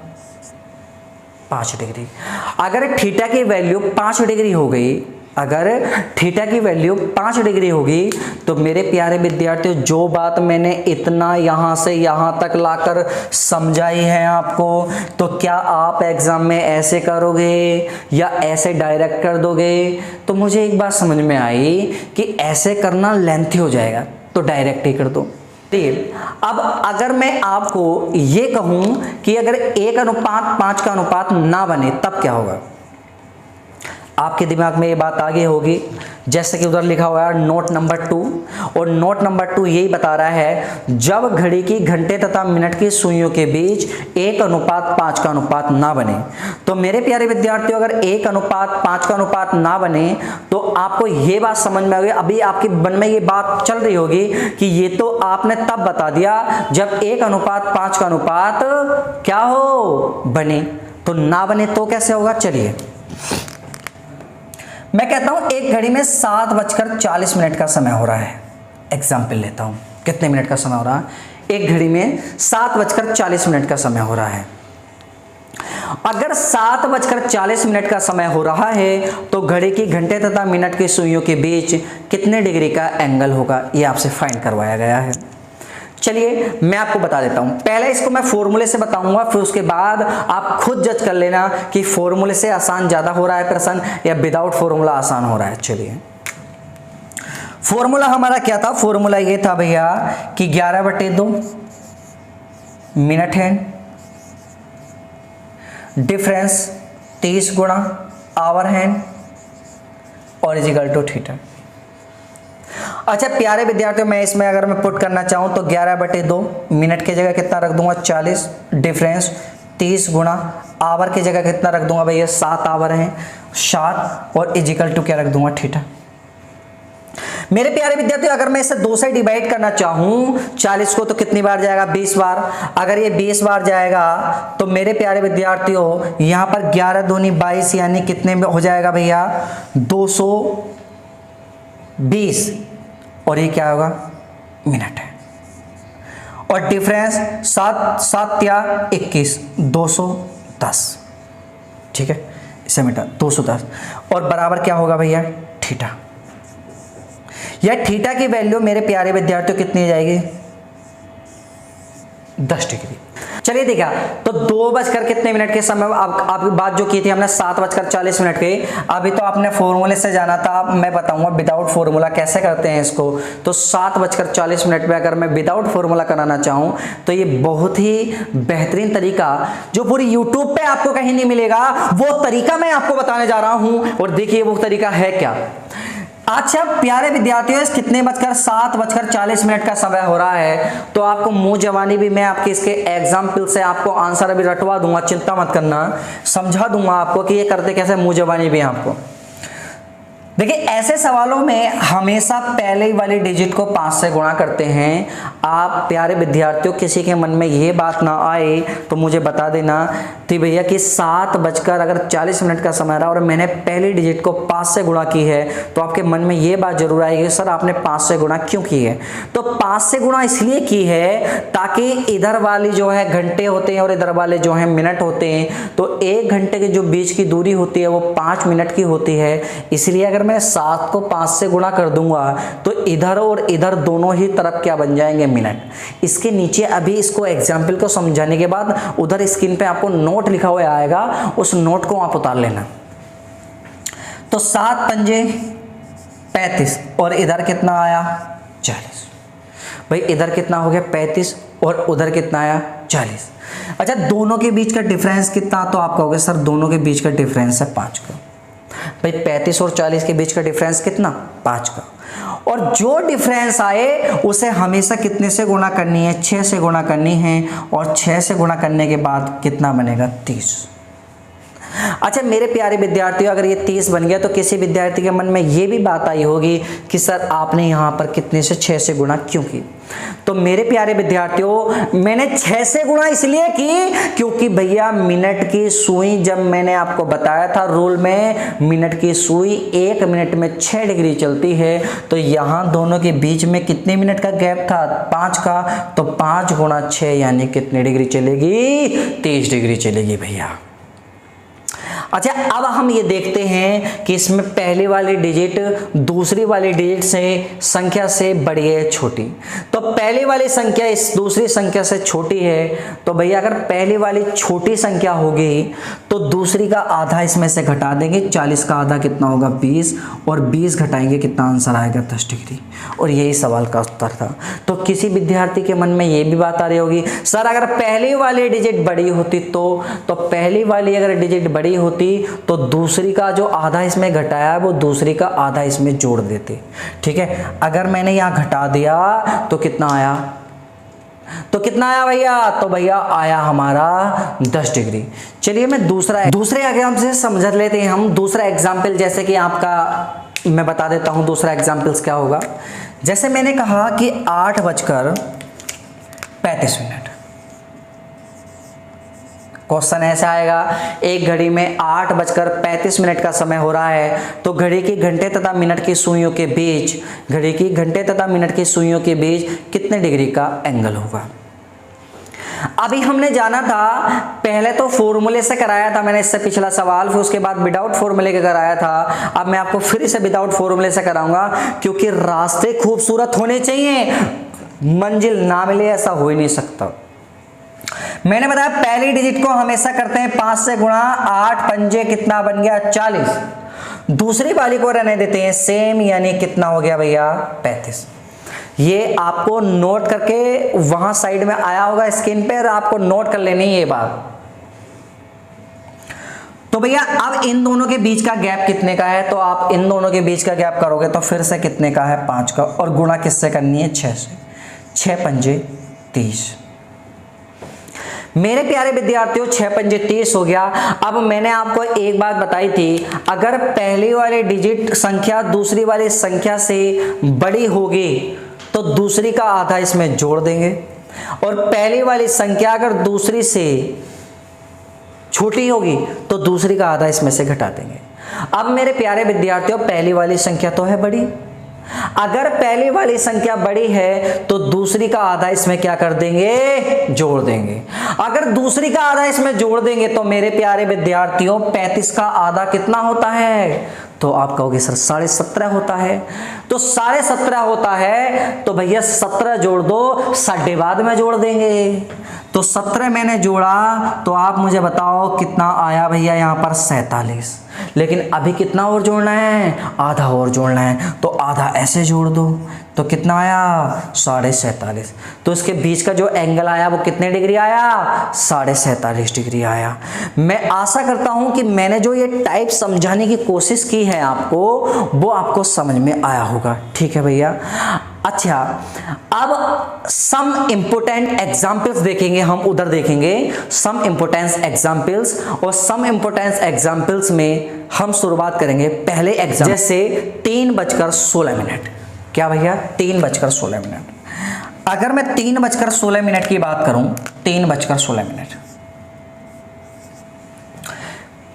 Speaker 1: 5 डिग्री। अगर थीटा की वैल्यू 5 डिग्री हो गई, अगर थीटा की वैल्यू 5 डिग्री होगी तो मेरे प्यारे विद्यार्थियों जो बात मैंने इतना यहां से यहां तक लाकर समझाई है आपको, तो क्या आप एग्जाम में ऐसे करोगे या ऐसे डायरेक्ट कर दोगे। तो मुझे एक बात समझ में आई कि ऐसे करना लेंथी हो जाएगा तो डायरेक्ट ही कर दो। ठीक, अब अगर मैं आपको ये कहूं कि अगर 1:5 का अनुपात ना बने तब क्या होगा, आपके दिमाग में ये बात आगे होगी। जैसे कि उधर लिखा हुआ है नोट नंबर 2, और नोट नंबर 2 यही बता रहा है जब घड़ी की घंटे तथा मिनट की सुइयों के बीच 1:5 का अनुपात ना बने। तो मेरे प्यारे विद्यार्थियों अगर 1:5 का अनुपात ना बने तो आपको ये बात समझ में आ गई। अभी आपके मन में ये बात चल रही होगी कि ये तो आपने तब बता दिया जब 1:5 का अनुपात क्या हो बने, तो ना बने तो कैसे होगा। चलिए मैं कहता हूं एक घड़ी में 7:40 का समय हो रहा है। एग्जाम्पल लेता हूं कितने मिनट का समय हो रहा है, एक घड़ी में 7:40 का समय हो रहा है। अगर 7:40 का समय हो रहा है तो घड़ी की घंटे तथा मिनट की सुइयों के बीच कितने डिग्री का एंगल होगा, ये आपसे फाइंड करवाया गया है। चलिए मैं आपको बता देता हूं। पहले इसको मैं फॉर्मूले से बताऊंगा, फिर उसके बाद आप खुद जज कर लेना कि फॉर्मूले से आसान ज्यादा हो रहा है प्रश्न या विदाउट फॉर्मूला आसान हो रहा है। चलिए फॉर्मूला हमारा क्या था, फॉर्मूला ये था भैया कि 11/2 मिनट हैंड, डिफरेंस 30 गुणा आवर हैंड और इजिकल टू थीटा। अच्छा प्यारे विद्यार्थियों मैं इसमें अगर मैं पुट करना चाहूं तो 11/2 मिनट की जगह कितना रख दूंगा 40, डिफरेंस 30 गुणा आवर की जगह कितना रख दूंगा भैया 7 आवर हैं 7, और इजिकल टू क्या रख दूंगा थीटा। मेरे प्यारे विद्यार्थियों, अगर मैं इसे 2 से डिवाइड करना चाहूं 40 को, तो कितनी बार जाएगा? 20 बार। अगर ये 20 बार जाएगा तो मेरे प्यारे विद्यार्थियों यहां पर 11 दूनी 22 यानी कितने में हो जाएगा भैया? 220। और ये क्या होगा? मिनट है। और डिफरेंस 7 7 या 21, 210। ठीक है, इसे मिटा 210। और बराबर क्या होगा भैया? थीटा। यह थीटा की वैल्यू मेरे प्यारे विद्यार्थियों कितनी हो जाएगी? 10 डिग्री। चलिए देखा, तो 2 बजकर कितने मिनट के समय आपकी बात जो की थी हमने 7:40 की। अभी तो आपने फॉर्मूले से जाना था, मैं बताऊंगा विदाउट फॉर्मूला कैसे करते हैं इसको। तो 7:40 में अगर मैं विदाउट फॉर्मूला कराना चाहूं तो ये बहुत ही बेहतरीन तरीका जो पूरी यूट्यूब पे आपको कहीं नहीं मिलेगा, वो तरीका मैं आपको बताने जा रहा हूं। और देखिए वो तरीका है क्या। अच्छा प्यारे विद्यार्थियों, इस कितने 7:40 का समय हो रहा है, तो आपको मुंह जवानी भी मैं आपके इसके एग्जाम्पल से आपको आंसर अभी रटवा दूंगा, चिंता मत करना, समझा दूंगा आपको कि ये करते कैसे, मुंह जवानी भी आपको। देखिए ऐसे सवालों में हमेशा पहले वाली डिजिट को 5 से गुणा करते हैं। आप प्यारे विद्यार्थियों किसी के मन में ये बात ना आए तो मुझे बता देना कि भैया कि 7:40 का समय रहा और मैंने पहली डिजिट को 5 से गुणा की है, तो आपके मन में ये बात जरूर आएगी सर आपने 5 से गुणा क्यों की है। तो 5 से गुणा इसलिए की है ताकि इधर वाली जो है घंटे होते हैं और इधर वाले जो है मिनट होते हैं, तो 1 घंटे के जो बीच की दूरी होती है वो 5 मिनट की होती है। इसलिए अगर मैं 7 को 5 से गुणा कर दूंगा तो इधर और इधर दोनों ही तरफ क्या बन जाएंगे? मिनट। इसके नीचे अभी इसको एग्जाम्पल को समझाने के बाद उधर स्क्रीन पे आपको नोट लिखा हुआ आएगा, उस नोट को आप उतार लेना। तो 7 पंजे 35 और इधर कितना आया? 40। भाई इधर कितना हो गया? 35 और उधर कितना आया? 40। अच्छा दोनों के बीच का डिफरेंस कितना? तो आप कहोगे सर दोनों के बीच का डिफरेंस है 5 का। भाई 35 और 40 के बीच का डिफरेंस कितना? 5 का। और जो डिफरेंस आए उसे हमेशा कितने से गुणा करनी है? 6 से गुणा करनी है। और 6 से गुणा करने के बाद कितना बनेगा? 30। अच्छा मेरे प्यारे विद्यार्थियों, अगर ये 30 बन गया तो किसी विद्यार्थी के मन में ये भी बात आई होगी कि सर आपने यहाँ पर कितने से 6 से गुणा क्यों की। तो मेरे प्यारे विद्यार्थियों मैंने 6 से गुणा इसलिए की क्योंकि भैया मिनट की सुई, जब मैंने आपको बताया था रूल में, मिनट की सुई 1 मिनट में 6 डिग्री चलती है। तो यहाँ दोनों के बीच में कितने मिनट का गैप था? 5 का। तो 5 गुणा 6 यानी कितनी डिग्री चलेगी? 30 डिग्री चलेगी भैया। अच्छा अब हम ये देखते हैं कि इसमें पहली वाली डिजिट दूसरी वाली डिजिट से संख्या से बड़ी है छोटी। तो पहली वाली संख्या इस दूसरी संख्या से छोटी है, तो भैया अगर पहली वाली छोटी संख्या होगी तो दूसरी का आधा इसमें से घटा देंगे। 40 का आधा कितना होगा? 20। और 20 घटाएंगे कितना आंसर आएगा? 10 डिग्री। और यही सवाल का उत्तर था। तो किसी विद्यार्थी के मन में ये भी बात आ रही होगी सर अगर पहली वाली डिजिट बड़ी होती तो पहली वाली अगर डिजिट बड़ी होती तो दूसरी का जो आधा इसमें घटाया है वो दूसरी का आधा इसमें जोड़ देते। ठीक है, अगर मैंने यहां घटा दिया तो कितना आया? तो कितना आया भैया? तो भैया आया हमारा 10 डिग्री। चलिए मैं दूसरे एग्जाम्पल से समझ लेते हैं हम। दूसरा एग्जाम्पल जैसे कि आपका मैं बता देता हूं दूसरा एग्जाम्पल्स क्या होगा। जैसे मैंने कहा कि 8:35। क्वेश्चन ऐसा आएगा, एक घड़ी में 8:35 का समय हो रहा है, तो घड़ी की घंटे तथा मिनट की सुइयों के बीच, घड़ी की घंटे तथा मिनट की सुइयों के बीच कितने डिग्री का एंगल होगा। अभी हमने जाना था, पहले तो फॉर्मूले से कराया था मैंने इससे पिछला सवाल, फिर उसके बाद विदाउट फॉर्मूले का कराया था। अब मैं आपको फिर से विदाउट फॉर्मूले से कराऊंगा क्योंकि रास्ते खूबसूरत होने चाहिए, मंजिल ना मिले ऐसा हो ही नहीं सकता। मैंने बताया पहली डिजिट को हमेशा करते हैं 5 से गुणा। 8 पंजे कितना बन गया? 40। दूसरी वाली को रहने देते हैं सेम, यानी कितना हो गया भैया? 35। ये आपको नोट करके वहां साइड में आया होगा स्क्रीन पे, और आपको नोट कर लेनी है ये बात। तो भैया अब इन दोनों के बीच का गैप कितने का है? तो आप इन दोनों के बीच का गैप करोगे तो फिर से कितने का है? 5 का। और गुणा किससे करनी है? 6 से। 6 पंजे 30। मेरे प्यारे विद्यार्थियों 6 पंजे 30 हो गया। अब मैंने आपको एक बात बताई थी, अगर पहली वाली डिजिट संख्या दूसरी वाली संख्या से बड़ी होगी तो दूसरी का आधा इसमें जोड़ देंगे, और पहली वाली संख्या अगर दूसरी से छोटी होगी तो दूसरी का आधा इसमें से घटा देंगे। अब मेरे प्यारे विद्यार्थियों पहली वाली संख्या तो है बड़ी, अगर पहली वाली संख्या बड़ी है तो दूसरी का आधा इसमें क्या कर देंगे, जोड़ देंगे। अगर दूसरी का आधा इसमें जोड़ देंगे तो मेरे प्यारे विद्यार्थियों 35 का आधा कितना होता है, तो आप कहोगे सर 17.5 होता है। तो 17.5 होता है तो भैया 17 जोड़ दो, 1/2 बाद में जोड़ देंगे। तो 17 मैंने जोड़ा तो आप मुझे बताओ कितना आया भैया, यहाँ पर 47। लेकिन अभी कितना और जोड़ना है, आधा और जोड़ना है, तो आधा ऐसे जोड़ दो तो कितना आया 47.5। तो इसके बीच का जो एंगल आया वो कितने डिग्री आया, 47.5 डिग्री आया। मैं आशा करता हूं कि मैंने जो ये टाइप समझाने की कोशिश की है आपको, वो आपको समझ में आया होगा। ठीक है भैया। अच्छा, अब सम इंपोर्टेंट एग्जाम्पल्स देखेंगे हम, उधर देखेंगे सम इंपोर्टेंस एग्जाम्पल्स, और सम इंपोर्टेंस एग्जाम्पल्स में हम शुरुआत करेंगे पहले एग्जाम, जैसे 3:16। क्या भैया, 3:16। अगर मैं 3:16 की बात करूं, 3:16,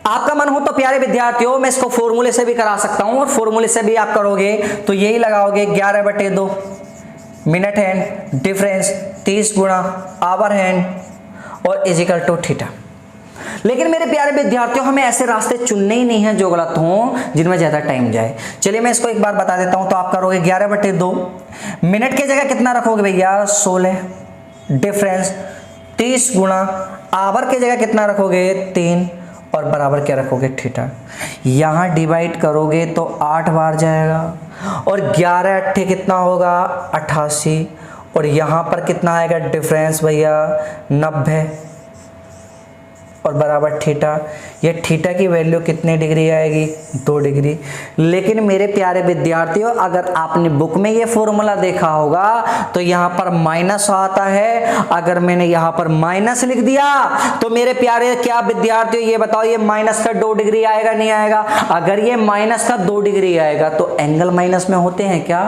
Speaker 1: आपका मन हो तो प्यारे विद्यार्थियों मैं इसको फॉर्मूले से भी करा सकता हूं, और फॉर्मूले से भी आप करोगे तो यही लगाओगे 11/2 मिनट हैंड डिफरेंस 30 गुणा आवर हैंड और इजिकल टू थीटा। लेकिन मेरे प्यारे विद्यार्थियों हमें ऐसे रास्ते चुनने ही नहीं है जो गलत हो, जिनमें ज्यादा टाइम जाए। चलिए मैं इसको एक बार बता देता हूं। तो आप करोगे 11/2, मिनट की जगह कितना रखोगे भैया 16, डिफरेंस 30 गुणा आवर की जगह कितना रखोगे 3, और बराबर क्या रखोगे थीटा। यहां डिवाइड करोगे तो 8 बार जाएगा, और 11 8 कितना होगा 88, और यहां पर कितना आएगा डिफरेंस भैया 90, और बराबर थीटा। ये थीटा की वैल्यू कितने डिग्री आएगी 2 डिग्री। लेकिन मेरे प्यारे विद्यार्थियों अगर आपने बुक में ये फॉर्मूला देखा होगा तो यहाँ पर माइनस आता है। अगर मैंने यहाँ पर माइनस लिख दिया तो मेरे प्यारे क्या विद्यार्थियों ये बताओ, ये माइनस का 2 डिग्री आएगा नहीं आएगा? अगर ये माइनस का 2 डिग्री आएगा तो एंगल माइनस में होते हैं क्या?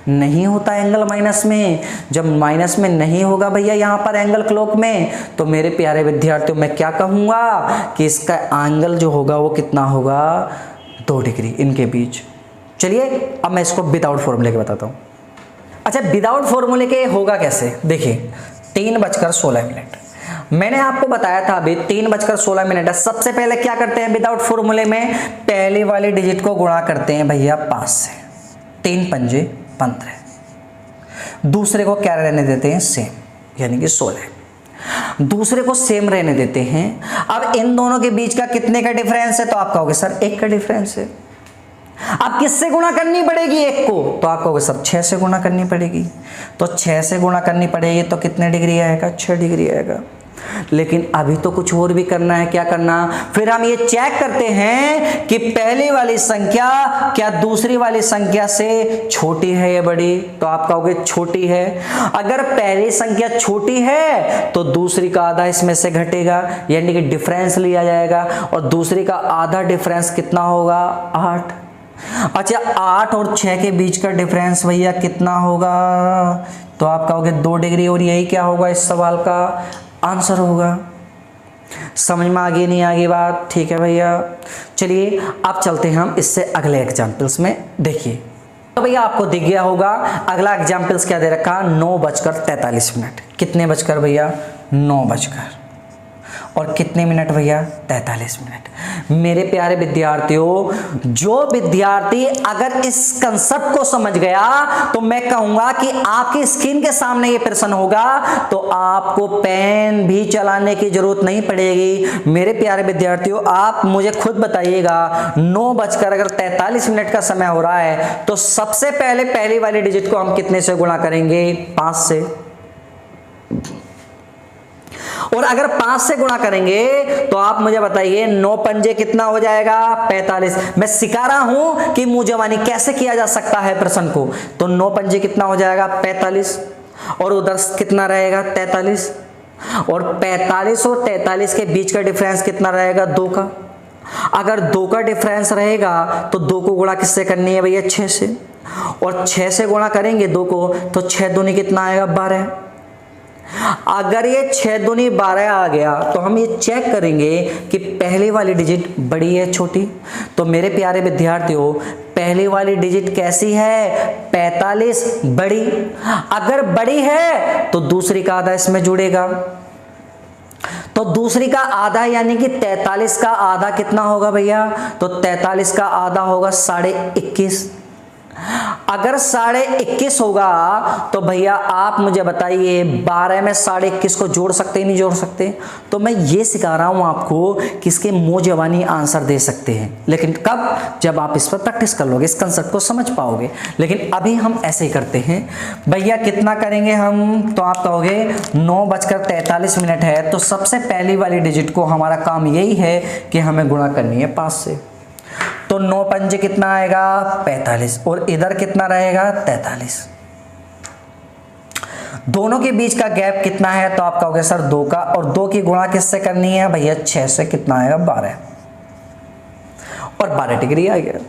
Speaker 1: नहीं होता एंगल माइनस में। जब माइनस में नहीं होगा भैया यहाँ पर एंगल क्लॉक में, तो मेरे प्यारे विद्यार्थियों मैं क्या कहूँगा कि इसका एंगल जो होगा वो कितना होगा 2 डिग्री इनके बीच। चलिए अब मैं इसको विदाउट फॉर्मूले के बताता हूँ। अच्छा, विदाउट फॉर्मूले के होगा कैसे? देखिए 3:16 मैंने आपको बताया था अभी 3:16 है। सबसे पहले क्या करते हैं विदाउट फॉर्मूले में, पहले वाले डिजिट को गुणा करते हैं भैया 5 से, 3 पंजे 15। दूसरे को क्या रहने देते हैं सेम, यानी कि 16। दूसरे को सेम रहने देते हैं। अब इन दोनों के बीच का कितने का डिफरेंस है? तो आप कहोगे सर 1 का डिफरेंस है। अब किससे गुणा करनी पड़ेगी 1 को? तो आप कहोगे सर 6 से गुणा करनी पड़ेगी। तो 6 से गुणा करनी पड़ेगी तो कितने डिग्री आएगा? 6 डिग्री आएगा। लेकिन अभी तो कुछ और भी करना है। क्या करना? फिर हम ये चेक करते हैं कि पहली वाली संख्या क्या दूसरी वाली संख्या से छोटी है या बड़ी? तो आप कहोगे छोटी है। अगर पहली संख्या छोटी है तो दूसरी का आधा इसमें से घटेगा, यानी कि डिफरेंस लिया जाएगा, और दूसरी का आधा डिफरेंस कितना होगा 8। अच्छा, 8 और 6 के बीच का डिफरेंस भैया कितना होगा? तो आप कहोगे 2 डिग्री, और यही क्या होगा इस सवाल का आंसर होगा। समझ में आ गई नहीं आ गई बात? ठीक है भैया। चलिए अब चलते हैं हम इससे अगले एग्जाम्पल्स में। देखिए तो भैया आपको दिख गया होगा अगला एग्जाम्पल्स क्या दे रखा, 9:43। कितने बजकर भैया? 9 बजकर, और कितने मिनट भैया? 43 मिनट। मेरे प्यारे विद्यार्थियों, जो विद्यार्थी अगर इस कंसेप्ट को समझ गया तो मैं कहूंगा कि आपकी स्क्रीन के सामने ये प्रश्न होगा तो आपको पेन भी चलाने की जरूरत नहीं पड़ेगी। मेरे प्यारे विद्यार्थियों, आप मुझे खुद बताइएगा 9:43 का समय हो रहा है, तो सबसे पहले पहली वाली डिजिट को हम कितने से गुणा करेंगे? 5 से। और अगर 5 से गुणा करेंगे तो आप मुझे बताइए 9 पंजे कितना हो जाएगा? 45। मैं सिखा रहा हूं कि मुंह जवानी कैसे किया जा सकता है प्रश्न को। तो 9 पंजे कितना हो जाएगा? 45, और उधर कितना रहेगा? 43। और 45 और 43 के बीच का डिफरेंस कितना रहेगा? 2 का। अगर 2 का डिफरेंस रहेगा तो 2 को गुणा किससे करनी है भैया? 6 से। और 6 से गुणा करेंगे 2 को तो 6 दूनी कितना आएगा? 12। अगर ये 6 दूनी 12 आ गया तो हम ये चेक करेंगे कि पहले वाली डिजिट बड़ी है छोटी। तो मेरे प्यारे विद्यार्थियों, पहली वाली डिजिट कैसी है? 45 बड़ी। अगर बड़ी है तो दूसरी का आधा इसमें जुड़ेगा। तो दूसरी का आधा यानी कि 43 का आधा कितना होगा भैया? तो 43 का आधा होगा 21.5। अगर 21.5 होगा तो भैया आप मुझे बताइए 12 में 21.5 को जोड़ सकते ही नहीं जोड़ सकते? तो मैं ये सिखा रहा हूं आपको कि इसके मुंह जवानी आंसर दे सकते हैं, लेकिन कब? जब आप इस पर प्रैक्टिस कर लोगे, इस कंसेप्ट को समझ पाओगे। लेकिन अभी हम ऐसे ही करते हैं भैया। कितना करेंगे हम? तो आप कहोगे 9:43 है, तो सबसे पहली वाली डिजिट को हमारा काम यही है कि हमें गुणा करनी है 5 से। तो 9 पंजे कितना आएगा? 45। और इधर कितना रहेगा? 43। दोनों के बीच का गैप कितना है? तो आप कहोगे सर 2 का। और 2 की गुणा किससे करनी है भैया? 6 से। कितना आएगा? 12। और 12 डिग्री आ गया।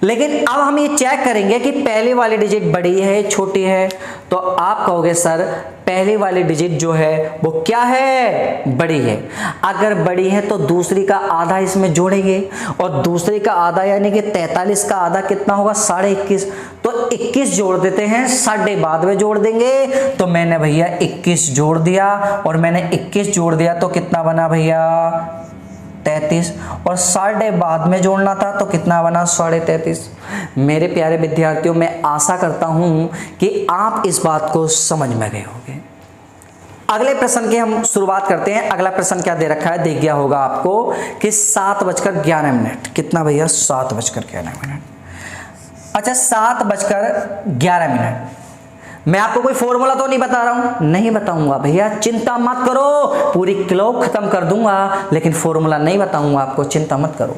Speaker 1: लेकिन अब हम ये चेक करेंगे कि पहली वाली डिजिट बड़ी है छोटी है। तो आप कहोगे सर पहली वाली डिजिट जो है वो क्या है? बड़ी है। अगर बड़ी है तो दूसरी का आधा इसमें जोड़ेंगे, और दूसरी का आधा यानी कि 43 का आधा कितना होगा? 21.5। तो 21 जोड़ देते हैं, 12.5 बाद में जोड़ देंगे। तो मैंने भैया 21 जोड़ दिया, और मैंने 21 जोड़ दिया तो कितना बना भैया? 33। और 12.5 बाद में जोड़ना था तो कितना बना? 33.5। मेरे प्यारे विद्यार्थियों, मैं आशा करता हूं कि आप इस बात को समझ में गए होंगे। अगले प्रश्न की हम शुरुआत करते हैं। अगला प्रश्न क्या दे रखा है? देख गया होगा आपको कि 7:11। कितना भैया? 7:11। अच्छा, 7:11। मैं आपको कोई फॉर्मूला तो नहीं बता रहा हूं? नहीं बताऊंगा भैया, चिंता मत करो, पूरी क्लॉक खत्म कर दूंगा, लेकिन फॉर्मूला नहीं बताऊंगा आपको, चिंता मत करो।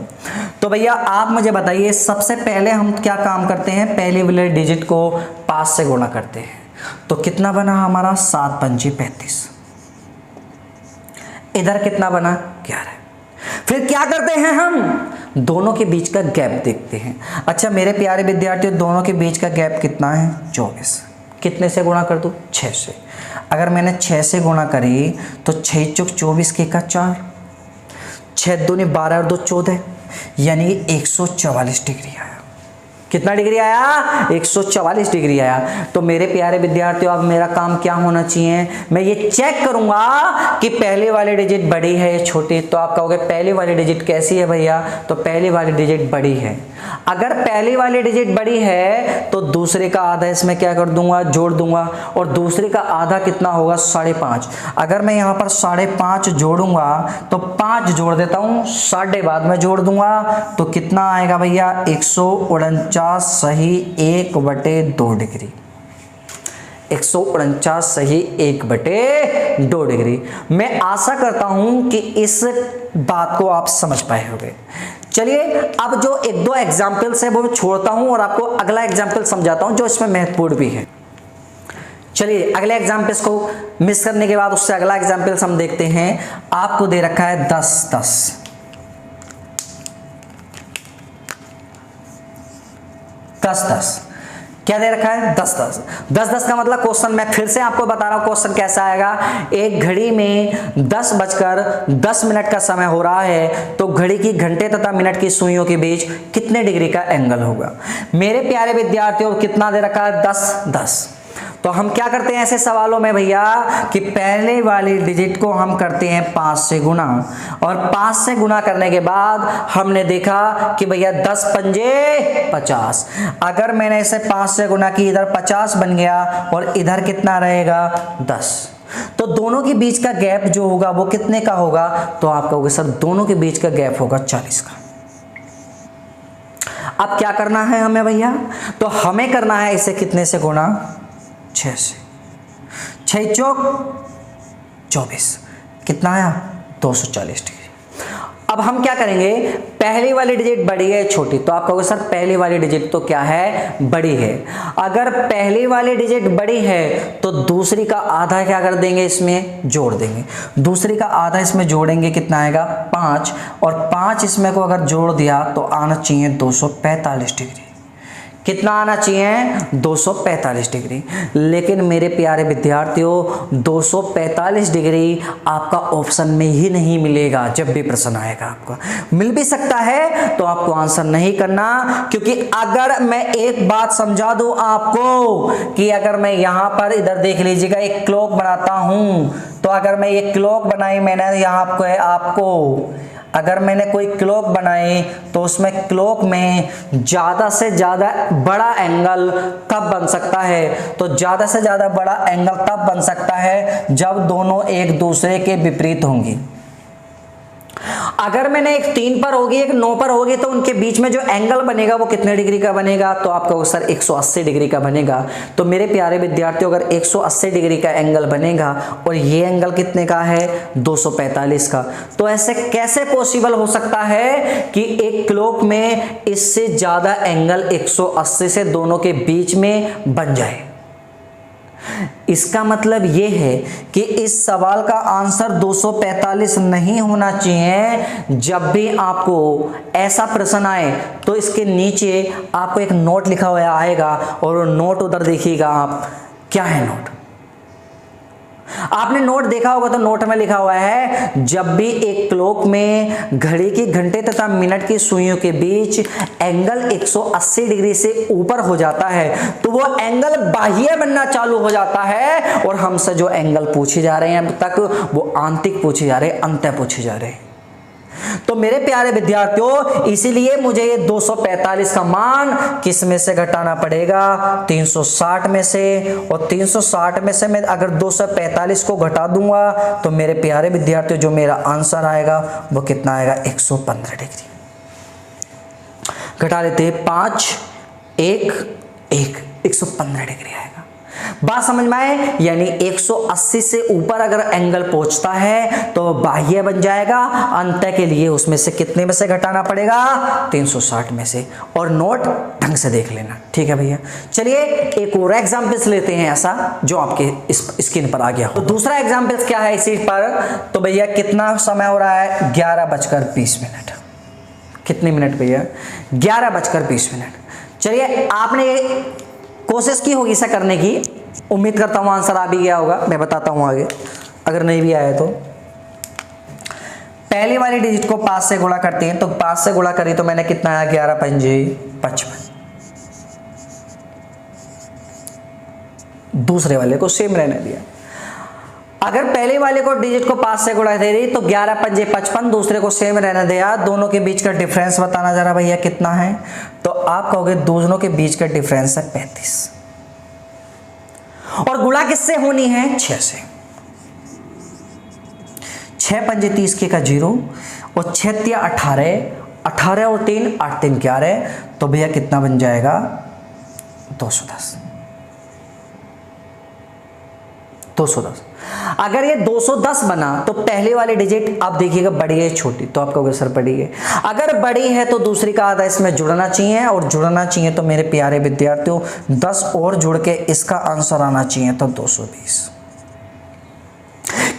Speaker 1: तो भैया आप मुझे बताइए, सबसे पहले हम क्या काम करते हैं? पहले वाले डिजिट को 5 से गुणा करते हैं। तो कितना बना हमारा? 7 पंजे 35। इधर कितना बना? 11। फिर क्या करते हैं हम? दोनों के बीच का गैप देखते हैं। अच्छा मेरे प्यारे विद्यार्थियों, दोनों के बीच का गैप कितना है? 24। कितने से गुणा कर दूं? 6 से। अगर मैंने 6 से गुणा करी तो 6 चौक 24 के का 4, 6 दूनी 12 और 2 14, यानी 144 डिग्री आया। कितना डिग्री आया? 144 डिग्री आया। तो मेरे प्यारे विद्यार्थियों, अब मेरा काम क्या होना चाहिए? मैं ये चेक करूंगा कि पहले वाली डिजिट बड़ी है या छोटी। तो आप कहोगे पहले वाली डिजिट कैसी है भैया? तो पहले वाली डिजिट बड़ी है। अगर पहली वाली डिजिट बड़ी है तो दूसरे का आधा इसमें क्या कर दूंगा? जोड़ दूंगा। और दूसरे का आधा कितना होगा? 5.5। अगर मैं यहाँ पर 5.5 जोड़ूंगा तो 5 जोड़ देता हूँ, 12.5 बाद में जोड़ दूंगा तो कितना आएगा भैया? 149 सही 1/2 डिग्री। 149 सही 1/2 डिग्री। मैं आशा करता हूं कि इस बात को आप समझ पाए होंगे। चलिए अब जो 1-2 एग्जाम्पल्स है वो छोड़ता हूं और आपको अगला एग्जाम्पल समझाता हूं जो इसमें महत्वपूर्ण भी है। चलिए अगले एग्जाम्पल्स को मिस करने के बाद उससे अगला एग्जाम्पल्स हम देखते हैं। आपको दे रखा है 10-10। 10-10 क्या दे रखा है? 10-10। 10-10 का मतलब क्वेश्चन मैं फिर से आपको बता रहा हूं क्वेश्चन कैसा आएगा। एक घड़ी में 10:10 का समय हो रहा है, तो घड़ी की घंटे तथा मिनट की सुइयों के बीच कितने डिग्री का एंगल होगा? मेरे प्यारे विद्यार्थियों, कितना दे रखा है? 10-10। तो हम क्या करते हैं ऐसे सवालों में भैया कि पहले वाली डिजिट को हम करते हैं 5 से गुना, और 5 से गुना करने के बाद हमने देखा कि भैया 10 पंजे 50। अगर मैंने इसे 5 से गुना की, इधर 50 बन गया और इधर कितना रहेगा? 10। तो दोनों के बीच का गैप जो होगा वो कितने का होगा? तो आप कहोगे सर दोनों के बीच का गैप होगा 40 का। अब क्या करना है हमें भैया? तो हमें करना है इसे कितने से गुणा? 6 से। 6 चौक 24 कितना आया? 240 डिग्री। अब हम क्या करेंगे, पहली वाली डिजिट बड़ी है छोटी, तो आप कहोगे सर पहली वाली डिजिट तो क्या है, बड़ी है। अगर पहली वाली डिजिट बड़ी है तो दूसरी का आधा क्या कर देंगे, इसमें जोड़ देंगे। दूसरी का आधा इसमें जोड़ेंगे, कितना आएगा 5, और 5 इसमें को अगर जोड़ दिया तो आना चाहिए 245 डिग्री। कितना आना चाहिए, 245 डिग्री। लेकिन मेरे प्यारे विद्यार्थियों 245 डिग्री आपका ऑप्शन में ही नहीं मिलेगा। जब भी प्रश्न आएगा आपको मिल भी सकता है तो आपको आंसर नहीं करना, क्योंकि अगर मैं एक बात समझा दूं आपको कि अगर मैं यहां पर इधर देख लीजिएगा एक क्लॉक बनाता हूं, तो अगर मैं ये क्लॉक बनाई मैंने यहां आपको अगर मैंने कोई क्लॉक बनाई तो उसमें क्लॉक में ज़्यादा से ज़्यादा बड़ा एंगल तब बन सकता है, तो ज़्यादा से ज़्यादा बड़ा एंगल तब बन सकता है जब दोनों एक दूसरे के विपरीत होंगी। अगर मैंने एक 3 पर होगी एक 9 पर होगी तो उनके बीच में जो एंगल बनेगा वो कितने डिग्री का बनेगा, तो आपका सर 180 डिग्री का बनेगा। तो मेरे प्यारे विद्यार्थियों अगर 180 डिग्री का एंगल बनेगा और ये एंगल कितने का है, 245 का, तो ऐसे कैसे पॉसिबल हो सकता है कि एक क्लॉक में इससे ज्यादा एंगल 180 से दोनों के बीच में बन जाए। इसका मतलब यह है कि इस सवाल का आंसर 245 नहीं होना चाहिए। जब भी आपको ऐसा प्रश्न आए तो इसके नीचे आपको एक नोट लिखा हुआ आएगा और नोट उधर देखिएगा आप, क्या है नोट। आपने नोट देखा होगा तो नोट में लिखा हुआ है, जब भी एक क्लॉक में घड़ी की घंटे तथा मिनट की सुइयों के बीच एंगल 180 डिग्री से ऊपर हो जाता है तो वो एंगल बाह्य बनना चालू हो जाता है, और हमसे जो एंगल पूछे जा रहे हैं अब तक वो आंतरिक पूछे जा रहे हैं, अंतः पूछे जा रहे हैं। तो मेरे प्यारे विद्यार्थियों इसीलिए मुझे ये 245 का मान किस में से घटाना पड़ेगा, 360 में से, और 360 में से मैं अगर 245 को घटा दूंगा तो मेरे प्यारे विद्यार्थियों जो मेरा आंसर आएगा वो कितना आएगा, 115 डिग्री। घटा लेते हैं 5 1 1 115 डिग्री आएगा। बात समझ में आए, यानी 180 से ऊपर अगर एंगल पहुंचता है तो बाह्य बन जाएगा, अंत के लिए उसमें से कितने में से घटाना पड़ेगा, 360 में से। और नोट ढंग से देख लेना, ठीक है भैया। चलिए एक और एग्जाम्पल्स लेते हैं ऐसा जो आपके इस स्क्रीन पर आ गया। तो दूसरा एग्जाम्पल्स क्या है इसी पर, तो भैया कितना समय हो रहा है, 11:20। कितने मिनट भैया, 11:20। चलिए आपने कोशिश की होगी इसे करने की, उम्मीद करता हूं आंसर आ भी गया होगा। मैं बताता हूं आगे, अगर नहीं भी आया तो पहली वाली डिजिट को 5 से गुणा करते हैं, तो 5 से गुणा करी तो मैंने कितना आया, 11 पंजे 55। दूसरे वाले को सेम रहने दिया। अगर पहले वाले को डिजिट को 5 से गुणा दे रही तो 11 पंजे 55, दूसरे को सेम रहने दिया। दोनों के बीच का डिफरेंस बताना जरा भैया कितना है, तो आप कहोगे दोनों के बीच का डिफरेंस है 35, और गुणा किससे होनी है, 6 से। 6 पंजे 30 के का 0, और 6 तिया 18, 18 और 3 8 3 11, तो भैया कितना बन जाएगा, 210। 210। अगर ये 210 बना तो पहले वाली डिजिट आप देखिएगा बड़ी है छोटी, तो आप कहोगे सर बड़ी है। अगर बड़ी है तो दूसरी का आधा इसमें जुड़ना चाहिए, और जुड़ना चाहिए तो मेरे प्यारे विद्यार्थियों 10 और जुड़ के इसका आंसर आना चाहिए तो 220।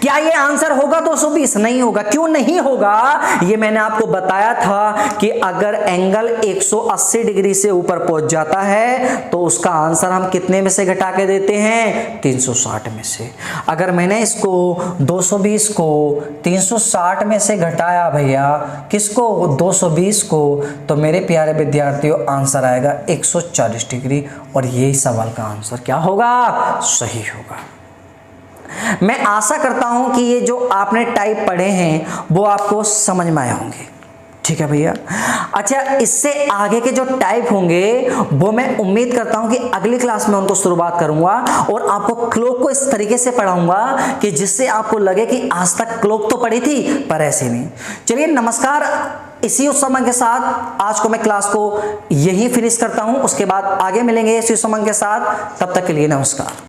Speaker 1: क्या ये आंसर होगा 220? नहीं होगा। क्यों नहीं होगा, ये मैंने आपको बताया था कि अगर एंगल 180 डिग्री से ऊपर पहुंच जाता है तो उसका आंसर हम कितने में से घटा के देते हैं, 360 में से। अगर मैंने इसको 220 को 360 में से घटाया भैया, किसको, 220 को, तो मेरे प्यारे विद्यार्थियों आंसर आएगा 140 डिग्री, और यही सवाल का आंसर क्या होगा, सही होगा। मैं आशा करता हूं कि ये जो आपने टाइप पढ़े हैं वो आपको समझ में आए होंगे, ठीक है भैया। अच्छा, इससे आगे के जो टाइप होंगे वो मैं उम्मीद करता हूं कि अगली क्लास में उनको शुरुआत करूंगा, और आपको क्लॉक को इस तरीके से पढ़ाऊंगा कि जिससे आपको लगे कि आज तक क्लॉक तो पढ़ी थी पर ऐसे नहीं। चलिए नमस्कार, इसी उस के साथ आज को मैं क्लास को यही फिनिश करता हूं, उसके बाद आगे मिलेंगे इसी उस के साथ। तब तक के लिए नमस्कार।